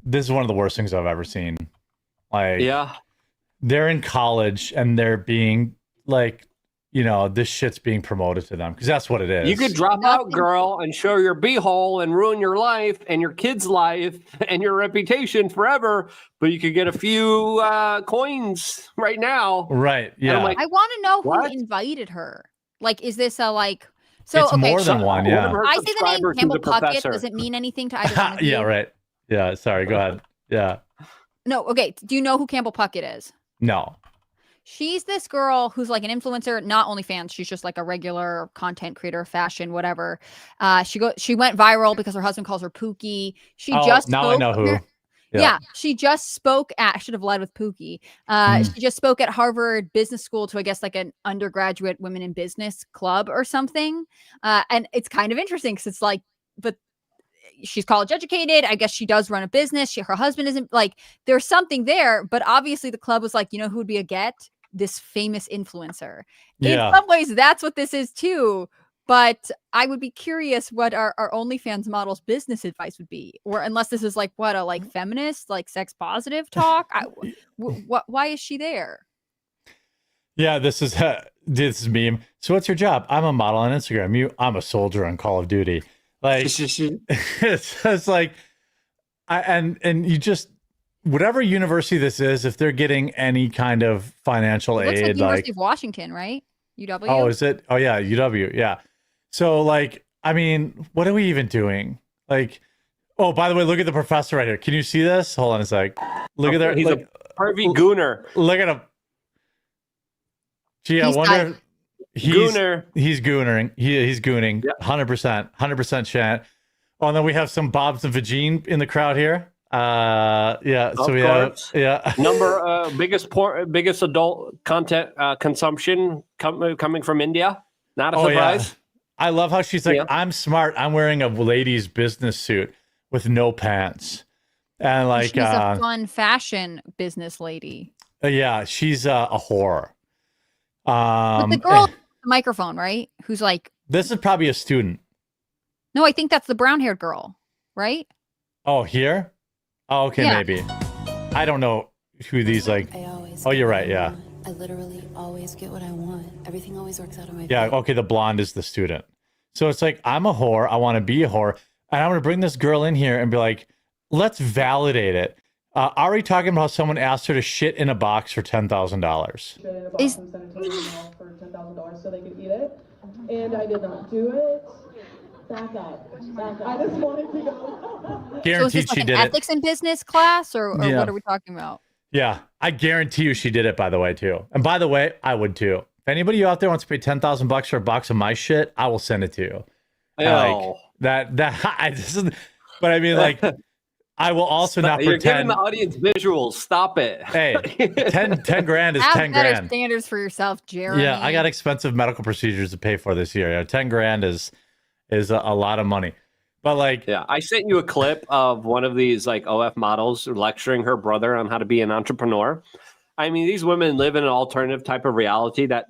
This is one of the worst things I've ever seen. Like, they're in college and they're being like, this shit's being promoted to them because that's what it is. You could drop out, girl, and show your beehole and ruin your life and your kid's life and your reputation forever. But you could get a few coins right now. Right. Yeah. I want to know who invited her. Like, is this a like? So it's more than one. Yeah. I say the name Campbell Puckett. Does it mean anything to either one of you? Yeah. Right. Yeah. Sorry. Go ahead. Yeah. No. Okay. Do you know who Campbell Puckett is? No. She's this girl who's like an influencer, not OnlyFans. She's just like a regular content creator, fashion, whatever. She went viral because her husband calls her Pookie. Now I know who. Yeah, she just spoke at. I should have led with Pookie. She just spoke at Harvard Business School to, I guess, like an undergraduate women in business club or something. And it's kind of interesting because it's like, but she's college educated. I guess she does run a business. Her husband isn't, like, there's something there. But obviously, the club was like, who would be a get? This famous influencer. In some ways, that's what this is too. But I would be curious what our OnlyFans model's business advice would be, or unless this is like what a like feminist, like sex positive talk. Why is she there? Yeah, this is meme. So what's your job? I'm a model on Instagram. I'm a soldier on Call of Duty. Like it's like, and you just whatever university this is, if they're getting any kind of financial aid, like University of Washington, right? UW. Oh, is it? Oh yeah, UW. Yeah. So like, I mean, what are we even doing? Like, oh, by the way, look at the professor right here. Can you see this? Hold on a sec. Look at there. He's a pervy gooner. Look at him. Gee, I wonder. Gooner. He's goonering. He's gooning. 100%. Chant. Oh, and then we have some Bobs and Vagine in the crowd here. Yeah. So we have biggest adult content consumption coming from India. Not a surprise. Yeah. I love how she's like, I'm smart. I'm wearing a lady's business suit with no pants, and like she's a fun fashion business lady. Yeah, she's a whore. But the girl with the microphone, right? Who's like, this is probably a student. No, I think that's the brown-haired girl, right? Oh, here? Oh, okay, Yeah. maybe. I don't know who these like. Oh, you're right. Yeah. I literally always get what I want. Everything always works out in my Yeah. favor. Okay. The blonde is the student. So it's like, I'm a whore. I want to be a whore. And I'm going to bring this girl in here and be like, let's validate it. Ari talking about how someone asked her to shit in a box for $10,000. Is for $10,000 so they could eat it, and I did not do it. Back up. I just wanted to go. Guaranteed so is this like she an did ethics and business class, or Yeah. what are we talking about? Yeah. I guarantee you she did it, by the way, too. And by the way, I would too. If anybody out there wants to pay $10,000 for a box of my shit, I will send it to you. Oh. Like, but I mean, like, I will also not You're pretend. giving the audience visuals. Stop it. Hey, 10 grand is Have 10 better grand. standards for yourself, Jeremy. Yeah, I got expensive medical procedures to pay for this year. Yeah, 10 grand is a lot of money. But like, yeah, I sent you a clip of one of these like OF models lecturing her brother on how to be an entrepreneur. I mean, these women live in an alternative type of reality that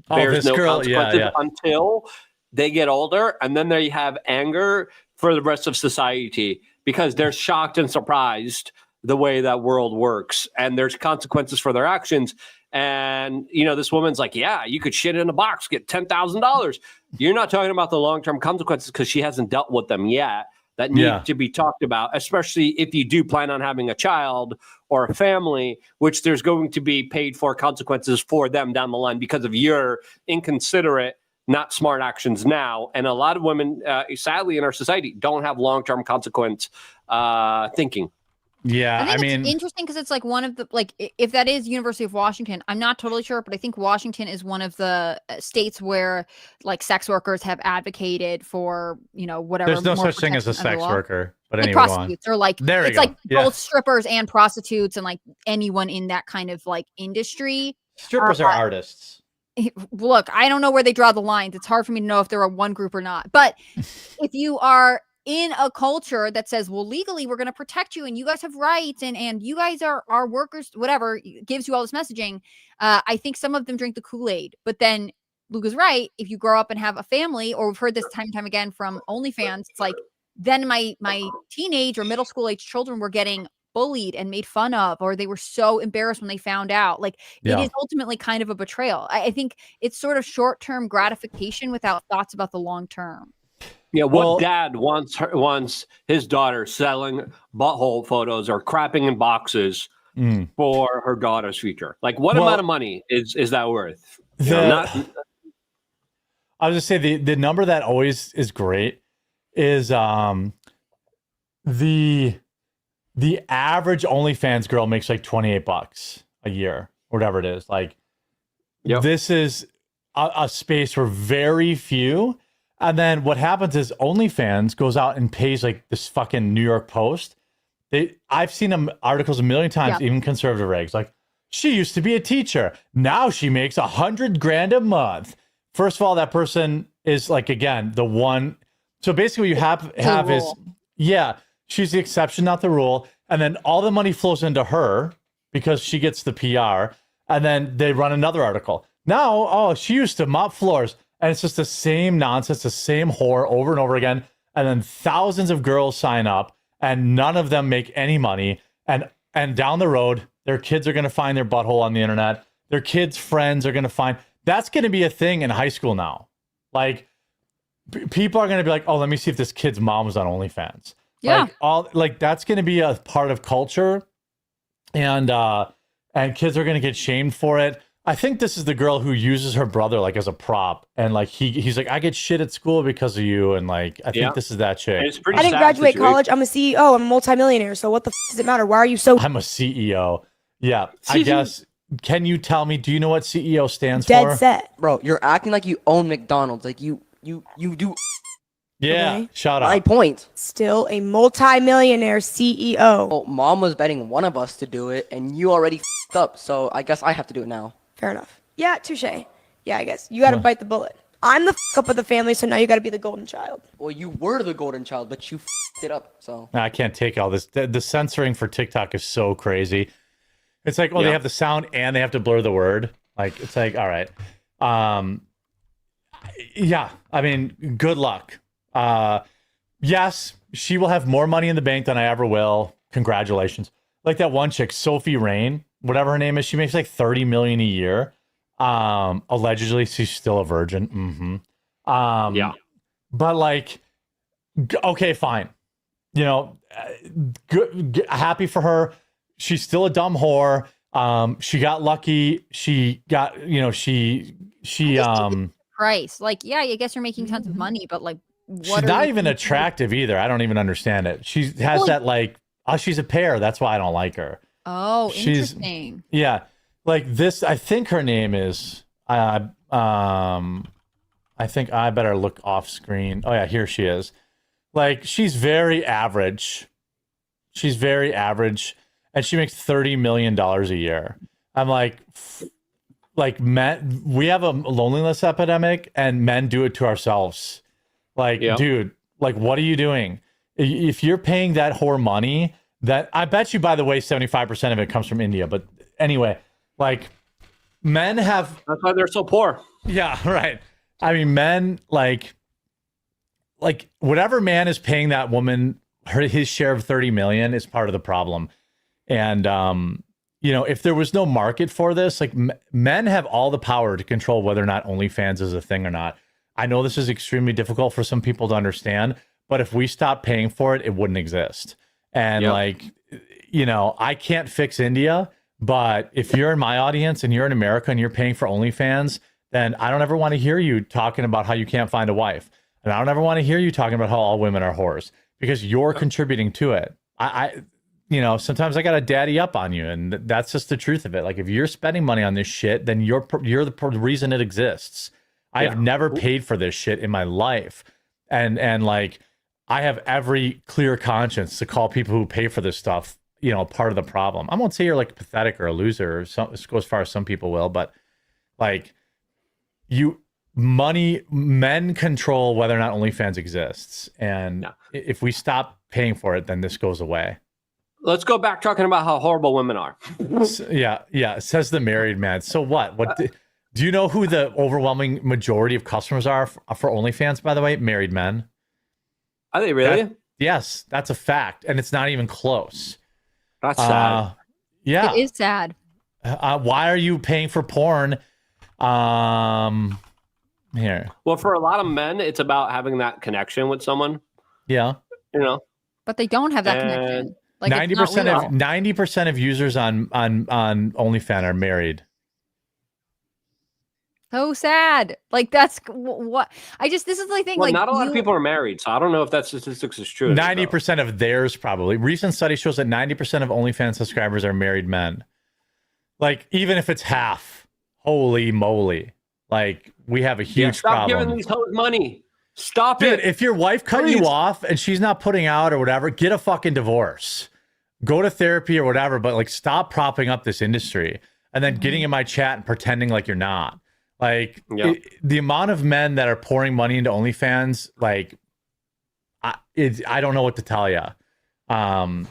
bears no consequences until they get older, and then they have anger for the rest of society because they're shocked and surprised the way that world works, and there's consequences for their actions. And you know, this woman's like, yeah, you could shit in a box, get $10,000. You're not talking about the long-term consequences because she hasn't dealt with them yet that need to be talked about, especially if you do plan on having a child or a family, which there's going to be paid for consequences for them down the line because of your inconsiderate, not smart actions now. And a lot of women, sadly, in our society don't have long-term consequence thinking. Yeah, I think it's interesting because it's like one of the if that is University of Washington, I'm not totally sure, but I think Washington is one of the states where like sex workers have advocated for whatever. There's no such thing as a sex worker, but like anyway, prostitutes or like there it's like both strippers and prostitutes and like anyone in that kind of like industry. Strippers are artists. Look, I don't know where they draw the lines. It's hard for me to know if they're a one group or not. But if you are in a culture that says, well, legally, we're going to protect you and you guys have rights and you guys are workers, whatever, gives you all this messaging. I think some of them drink the Kool-Aid. But then Luke is right. If you grow up and have a family, or we've heard this time and time again from OnlyFans, it's like, then my teenage or middle school age children were getting bullied and made fun of, or they were so embarrassed when they found out. Like it is ultimately kind of a betrayal. I think it's sort of short-term gratification without thoughts about the long term. Yeah, what dad wants his daughter selling butthole photos or crapping in boxes for her daughter's future? Like, what amount of money is that worth? I was just say the number that always is great is the average OnlyFans girl makes like $28 a year, or whatever it is. Like, this is a space where very few. And then what happens is OnlyFans goes out and pays like this fucking New York Post. I've seen them articles a million times, even conservative rags. Like, she used to be a teacher. Now she makes $100,000 a month. First of all, that person is like, again, the one. So basically what you have is, she's the exception, not the rule. And then all the money flows into her because she gets the PR. And then they run another article. Now, she used to mop floors. And it's just the same nonsense, the same whore over and over again. And then thousands of girls sign up and none of them make any money. And down the road, their kids are going to find their butthole on the internet. Their kids' friends are going to find. That's going to be a thing in high school now. Like, people are going to be like, oh, let me see if this kid's mom was on OnlyFans. Yeah. That's going to be a part of culture. And kids are going to get shamed for it. I think this is the girl who uses her brother like as a prop, and like he's like, I get shit at school because of you, and like I think this is that chick. I didn't graduate college. I'm a CEO. I'm a multimillionaire. So what the does it matter? Why are you so? I'm a CEO. Yeah, I guess. Can you tell me? Do you know what CEO stands for? Dead set, bro. You're acting like you own McDonald's. Like you do. Yeah, okay? Shut up. My point. Still a multimillionaire CEO. Well, mom was betting one of us to do it, and you already f***ed up. So I guess I have to do it now. Fair enough. Yeah, touche. Yeah, I guess. You got to bite the bullet. I'm the up of the family, so now you got to be the golden child. Well, you were the golden child, but you f***ed it up, so. I can't take all this. The censoring for TikTok is so crazy. It's like, they have the sound and they have to blur the word. Like, it's like, all right. Yeah, I mean, good luck. Yes, she will have more money in the bank than I ever will. Congratulations. Like that one chick, Sophie Rain, whatever her name is, she makes like $30 million a year. Allegedly, she's still a virgin. Yeah. But like, okay, fine. You know, good, happy for her. She's still a dumb whore. She got lucky. She got, she price. Like, yeah, I guess you're making tons of money, but like, she's not even attractive either. I don't even understand it. She has that like, oh, she's a pear. That's why I don't like her. Oh, interesting. Yeah. Like this, I think her name is, I think I better look off screen. Oh yeah, here she is. Like, she's very average. She's very average. And she makes $30 million a year. I'm like men, we have a loneliness epidemic and men do it to ourselves. Like, dude, like, what are you doing? If you're paying that whore money, that I bet you, by the way, 75% of it comes from India. But anyway, like, men have. That's why they're so poor. Yeah, right. I mean, men like whatever man is paying that woman his share of 30 million is part of the problem. And if there was no market for this, like men have all the power to control whether or not OnlyFans is a thing or not. I know this is extremely difficult for some people to understand, but if we stop paying for it, it wouldn't exist. And I can't fix India, but if you're in my audience and you're in America and you're paying for OnlyFans, then I don't ever want to hear you talking about how you can't find a wife. And I don't ever want to hear you talking about how all women are whores, because you're contributing to it. Sometimes I got to daddy up on you, and that's just the truth of it. Like, if you're spending money on this shit, then you're the reason it exists. I have never paid for this shit in my life. And like, I have every clear conscience to call people who pay for this stuff, part of the problem. I won't say you're like pathetic or a loser, or go as far as some people will, but like, men control whether or not OnlyFans exists. And if we stop paying for it, then this goes away. Let's go back talking about how horrible women are. Yeah. Says the married man. So what? Do you know who the overwhelming majority of customers are for OnlyFans, by the way? Married men. Are they really? Yes, that's a fact. And it's not even close. That's sad. Yeah. It is sad. Why are you paying for porn? Here. Well, for a lot of men, it's about having that connection with someone. Yeah. But they don't have that connection. Like, 90% of users on OnlyFans are married. So sad. Like, that's what this is the thing. Well, like, not a lot of people are married, so I don't know if that statistics is true. 90% of theirs probably. Recent study shows that 90% of OnlyFans subscribers are married men. Like, even if it's half, holy moly! Like, we have a huge problem. Stop giving these hoes money. Stop Dude, it. If your wife cut you off and she's not putting out or whatever, get a fucking divorce. Go to therapy or whatever, but like, stop propping up this industry and then getting in my chat and pretending like you're not. Like, the amount of men that are pouring money into OnlyFans, like, I don't know what to tell you. And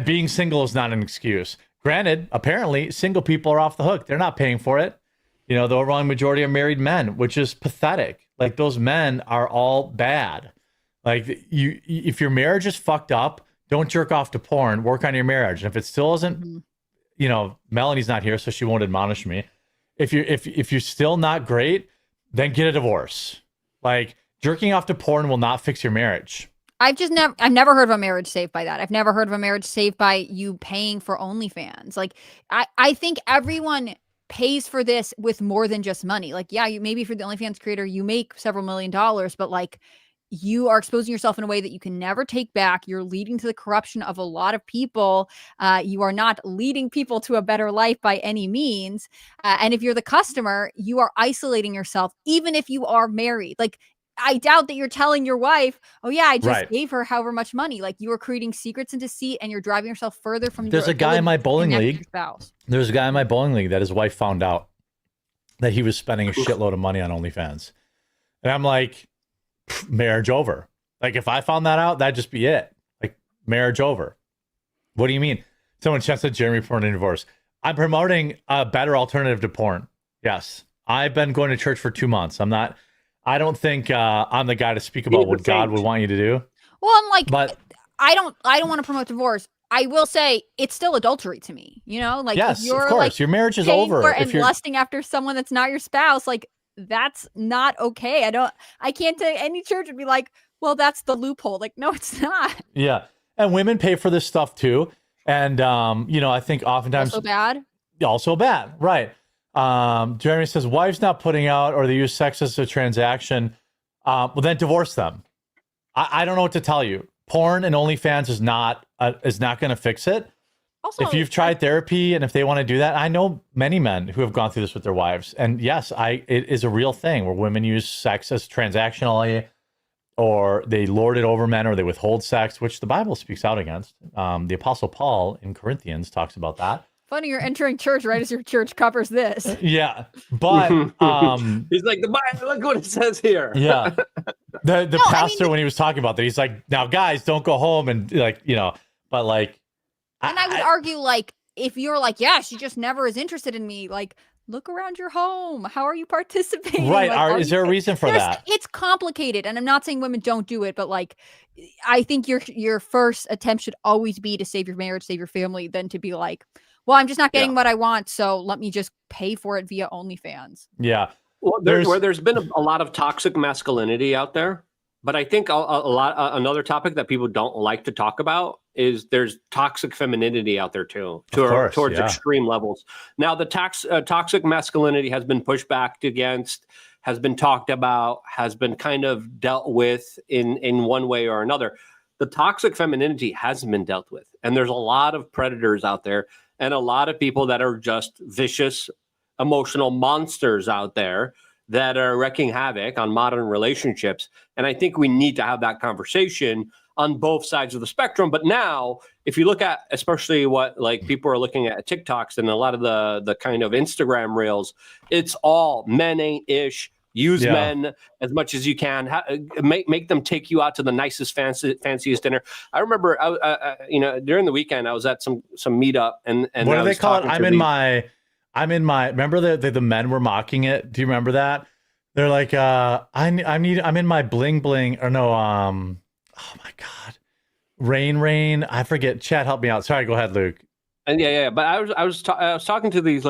being single is not an excuse. Granted, apparently, single people are off the hook. They're not paying for it. You know, the overwhelming majority are married men, which is pathetic. Like, those men are all bad. Like, if your marriage is fucked up, don't jerk off to porn, work on your marriage. And if it still isn't, you know, Melanie's not here, so she won't admonish me. If you're still not great, then get a divorce. Like, jerking off to porn will not fix your marriage. I've never heard of a marriage saved by that. I've never heard of a marriage saved by you paying for OnlyFans. Like, I think everyone pays for this with more than just money. Like, yeah, you maybe for the OnlyFans creator, you make several $1,000,000, but like, you are exposing yourself in a way that you can never take back. You're leading to the corruption of a lot of people. You are not leading people to a better life by any means. And if you're the customer, you are isolating yourself, even if you are married. Like, I doubt that you're telling your wife, oh yeah, I just gave her however much money. Like, you are creating secrets and deceit, and you're driving yourself further from There's a guy in my bowling league. There's a guy in my bowling league that his wife found out that he was spending a shitload of money on OnlyFans. And I'm like, marriage over. Like, if I found that out, that'd just be it. Like, marriage over. What do you mean? Someone just said Jeremy promoting divorce. I'm promoting a better alternative to porn. Yes. I've been going to church for 2 months. I don't think I'm the guy to speak about what God would want you to do. Well, I'm like, but I don't want to promote divorce. I will say it's still adultery to me. You know, like, yes, if you're of course, like your marriage is paying over. for and lusting after someone that's not your spouse, like, that's not okay. I can't tell any church would be like, well, that's the loophole. Like, no, it's not. Yeah. And women pay for this stuff too. And, you know, I think oftentimes also bad. Right. Jeremy says, wives not putting out, or they use sex as a transaction. Well, then divorce them. I don't know what to tell you. Porn and OnlyFans is not going to fix it. Also, if you've tried therapy and if they want to do that, I know many men who have gone through this with their wives. And yes, it is a real thing where women use sex as transactionally, or they lord it over men, or they withhold sex, which the Bible speaks out against. The Apostle Paul in Corinthians talks about that. Funny, you're entering church right as your church covers this. Yeah, but he's like, the Bible, look what it says here. Yeah, the pastor, when he was talking about that, he's like, now guys, don't go home and, like, you know, but like, and I would argue, like, if you're like, yeah, she just never is interested in me, like, look around your home. How are you participating? Right. Like, is there a reason for that? It's complicated. And I'm not saying women don't do it, but like, I think your first attempt should always be to save your marriage, save your family, than to be like, well, I'm just not getting what I want, so let me just pay for it via OnlyFans. Yeah. Well, there's been a lot of toxic masculinity out there, but I think another topic that people don't like to talk about is there's toxic femininity out there too, towards extreme levels. Now, the toxic masculinity has been pushed back against, has been talked about, has been kind of dealt with in one way or another. The toxic femininity hasn't been dealt with, and there's a lot of predators out there, and a lot of people that are just vicious, emotional monsters out there that are wreaking havoc on modern relationships. And I think we need to have that conversation on both sides of the spectrum. But now, if you look at, especially what like people are looking at TikToks and a lot of the kind of Instagram reels, it's all men ain't ish. Use men as much as you can. Make them take you out to the nicest, fanciest dinner. I remember, during the weekend, I was at some meetup, and what do they call it? I'm in my. Remember the men were mocking it. Do you remember that? They're like, I'm in my bling bling, or no, oh my god, rain. I forget. Chad, help me out. Sorry, go ahead, Luke. And but I was talking to these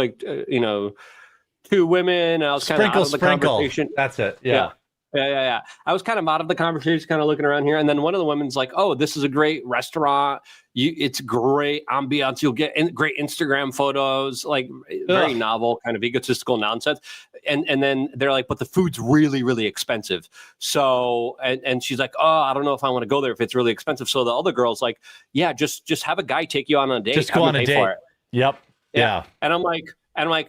two women. I was kind of out of the conversation. That's it. Yeah. I was kind of out of the conversation, kind of looking around here. And then one of the women's like, oh, this is a great restaurant. It's great ambiance. You'll get great Instagram photos, like very novel, kind of egotistical nonsense. And then they're like, but the food's really, really expensive. So, and she's like, oh, I don't know if I want to go there if it's really expensive. So the other girl's like, yeah, just have a guy take you on a date. Just go on a date. For it. Yep. Yeah. And I'm like,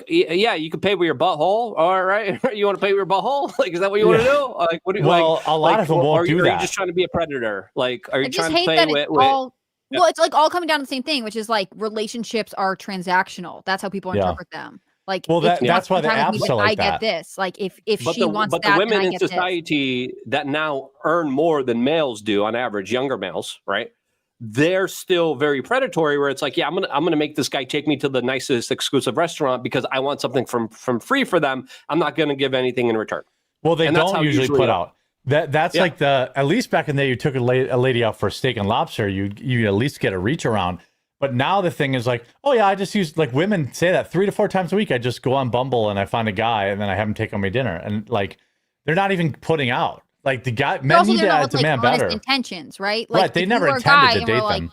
yeah, you can pay with your butthole. All right. You want to pay with your butthole? Like, is that what you want to do? Like, what do you a lot of them won't do that. Are you just trying to be a predator? Like, are you trying to play with well, it's like all coming down to the same thing, which is like relationships are transactional. That's how people interpret them. Like, well, that's why the apps are like I get this. Like, if she wants that, but the women in society that now earn more than males do on average, younger males, right? they're still very predatory, where it's like, yeah, I'm gonna make this guy take me to the nicest exclusive restaurant because I want something from free for them. I'm not gonna give anything in return. Well, they don't usually put out. That's like at least back in the day, you took a lady out for steak and lobster, you at least get a reach around. But now the thing is like, oh yeah, I just use, like, women say that 3 to 4 times a week. I just go on Bumble and I find a guy and then I have him take on my dinner. And like, they're not even putting out. Like the guy, men need to demand better intentions, right? Like, right. They never intended to date them. Like,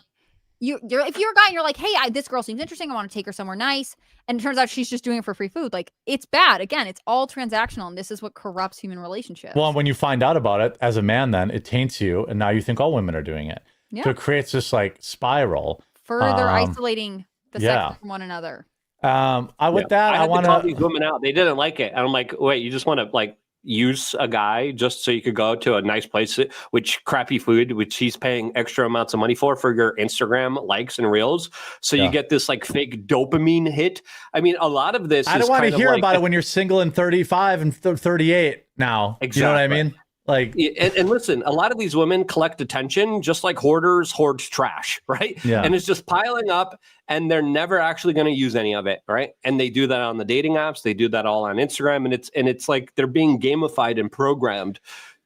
if you're a guy and you're like, hey, this girl seems interesting, I want to take her somewhere nice, and it turns out she's just doing it for free food. Like, it's bad. Again, it's all transactional, and this is what corrupts human relationships. Well, when you find out about it as a man, then it taints you, and now you think all women are doing it. Yeah. So it creates this like spiral, further isolating the sex from one another. I want to call these women out. They didn't like it, and I'm like, wait, you just want to like use a guy just so you could go to a nice place, which crappy food, which he's paying extra amounts of money for your Instagram likes and reels. So you get this like fake dopamine hit. I mean, a lot of this. I don't want to hear about it when you're single and 35 and 38 now. Exactly. You know what I mean? Like, and listen, a lot of these women collect attention just like hoarders hoard trash, right? Yeah. And it's just piling up, and they're never actually going to use any of it, right? And they do that on the dating apps, they do that all on Instagram, and it's like they're being gamified and programmed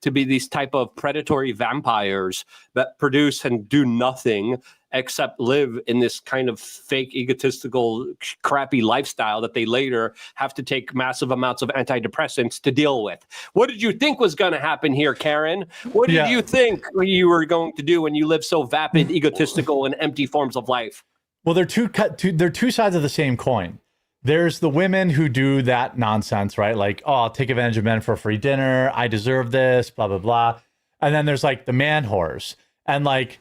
to be these type of predatory vampires that produce and do nothing except live in this kind of fake, egotistical, crappy lifestyle that they later have to take massive amounts of antidepressants to deal with. What did you think was going to happen here, Karen? What did you think you were going to do when you live so vapid, egotistical, and empty forms of life? Well, they're two sides of the same coin. There's the women who do that nonsense, right? Like, oh, I'll take advantage of men for a free dinner. I deserve this, blah, blah, blah. And then there's like the man whores. And like,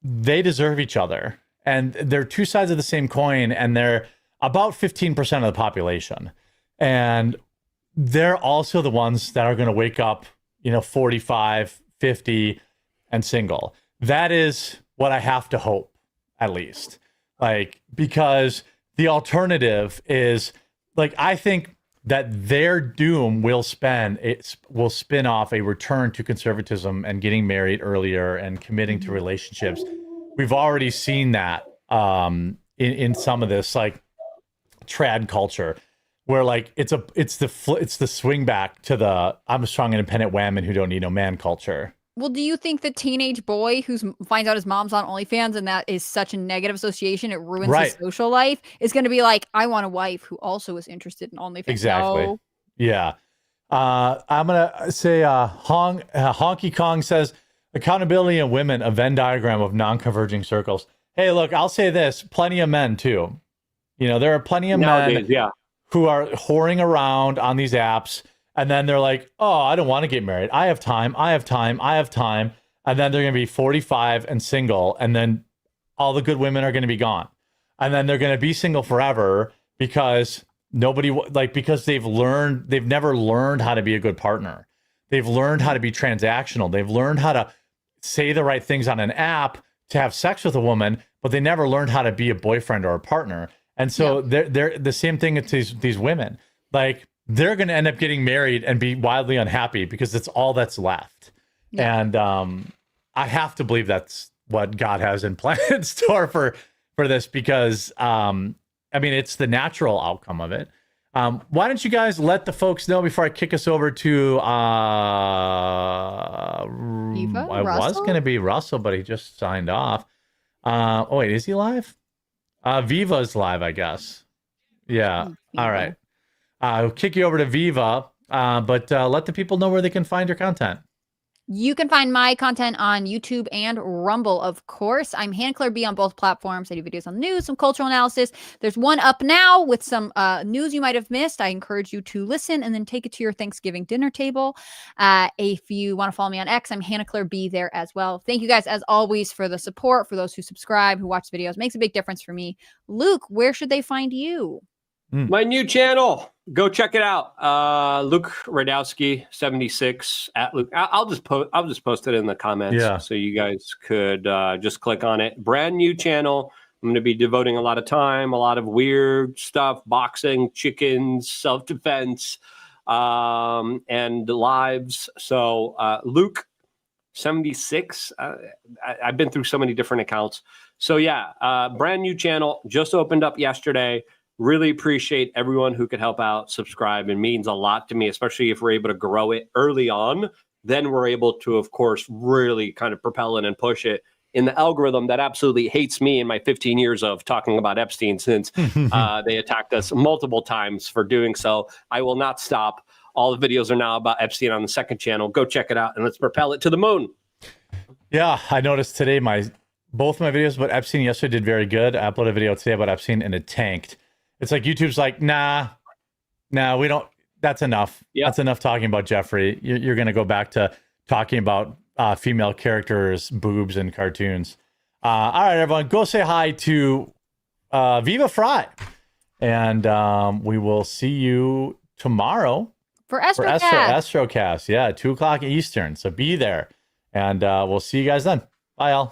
they deserve each other. And they're two sides of the same coin. And they're about 15% of the population. And they're also the ones that are going to wake up, 45, 50 and single. That is what I have to hope, at least. Like, because the alternative is, like, I think that their doom will spin off a return to conservatism and getting married earlier and committing to relationships. We've already seen that in some of this like trad culture, where like it's the swing back to the I'm a strong independent woman who don't need no man culture. Well, do you think the teenage boy who finds out his mom's on OnlyFans and that is such a negative association, it ruins his social life, is going to be like, I want a wife who also is interested in OnlyFans? Exactly. No. Yeah. I'm going to say Honky Kong says, accountability in women, a Venn diagram of non-converging circles. Hey, look, I'll say this. Plenty of men, too. There are plenty of men who are whoring around on these apps. And then they're like, oh, I don't want to get married. I have time. And then they're going to be 45 and single. And then all the good women are going to be gone. And then they're going to be single forever because because they've never learned how to be a good partner. They've learned how to be transactional. They've learned how to say the right things on an app to have sex with a woman, but they never learned how to be a boyfriend or a partner. And so they're the same thing as these women. Like, they're going to end up getting married and be wildly unhappy because it's all that's left. Yeah. And I have to believe that's what God has in store for this because, it's the natural outcome of it. Why don't you guys let the folks know before I kick us over to I was going to be Russell, but he just signed off. Wait, is he live? Viva's live, I guess. Yeah. Viva. All right. I'll kick you over to Viva, but let the people know where they can find your content. You can find my content on YouTube and Rumble, of course. I'm Hannah Claire B on both platforms. I do videos on the news, some cultural analysis. There's one up now with some news you might have missed. I encourage you to listen and then take it to your Thanksgiving dinner table. If you want to follow me on X, I'm Hannah Claire B there as well. Thank you guys, as always, for the support, for those who subscribe, who watch videos. It makes a big difference for me. Luke, where should they find you? My new channel. Go check it out. Luke Radowski 76 at Luke. I'll just post it in the comments so you guys could just click on it. Brand new channel. I'm going to be devoting a lot of time, a lot of weird stuff, boxing, chickens, self-defense, and lives. So Luke 76. I've been through so many different accounts. So yeah, brand new channel just opened up yesterday. Really appreciate everyone who could help out, subscribe. It means a lot to me, especially if we're able to grow it early on. Then we're able to, of course, really kind of propel it and push it in the algorithm that absolutely hates me in my 15 years of talking about Epstein, since they attacked us multiple times for doing so. I will not stop. All the videos are now about Epstein on the second channel. Go check it out and let's propel it to the moon. Yeah, I noticed today both my videos about Epstein yesterday did very good. I uploaded a video today about Epstein and it tanked. It's like YouTube's like, nah, we don't. That's enough. Yep. That's enough talking about Jeffrey. You're going to go back to talking about female characters, boobs, and cartoons. All right, everyone, go say hi to Viva Fry. And we will see you tomorrow for Astrocast. Yeah, 2:00 Eastern. So be there. And we'll see you guys then. Bye, all.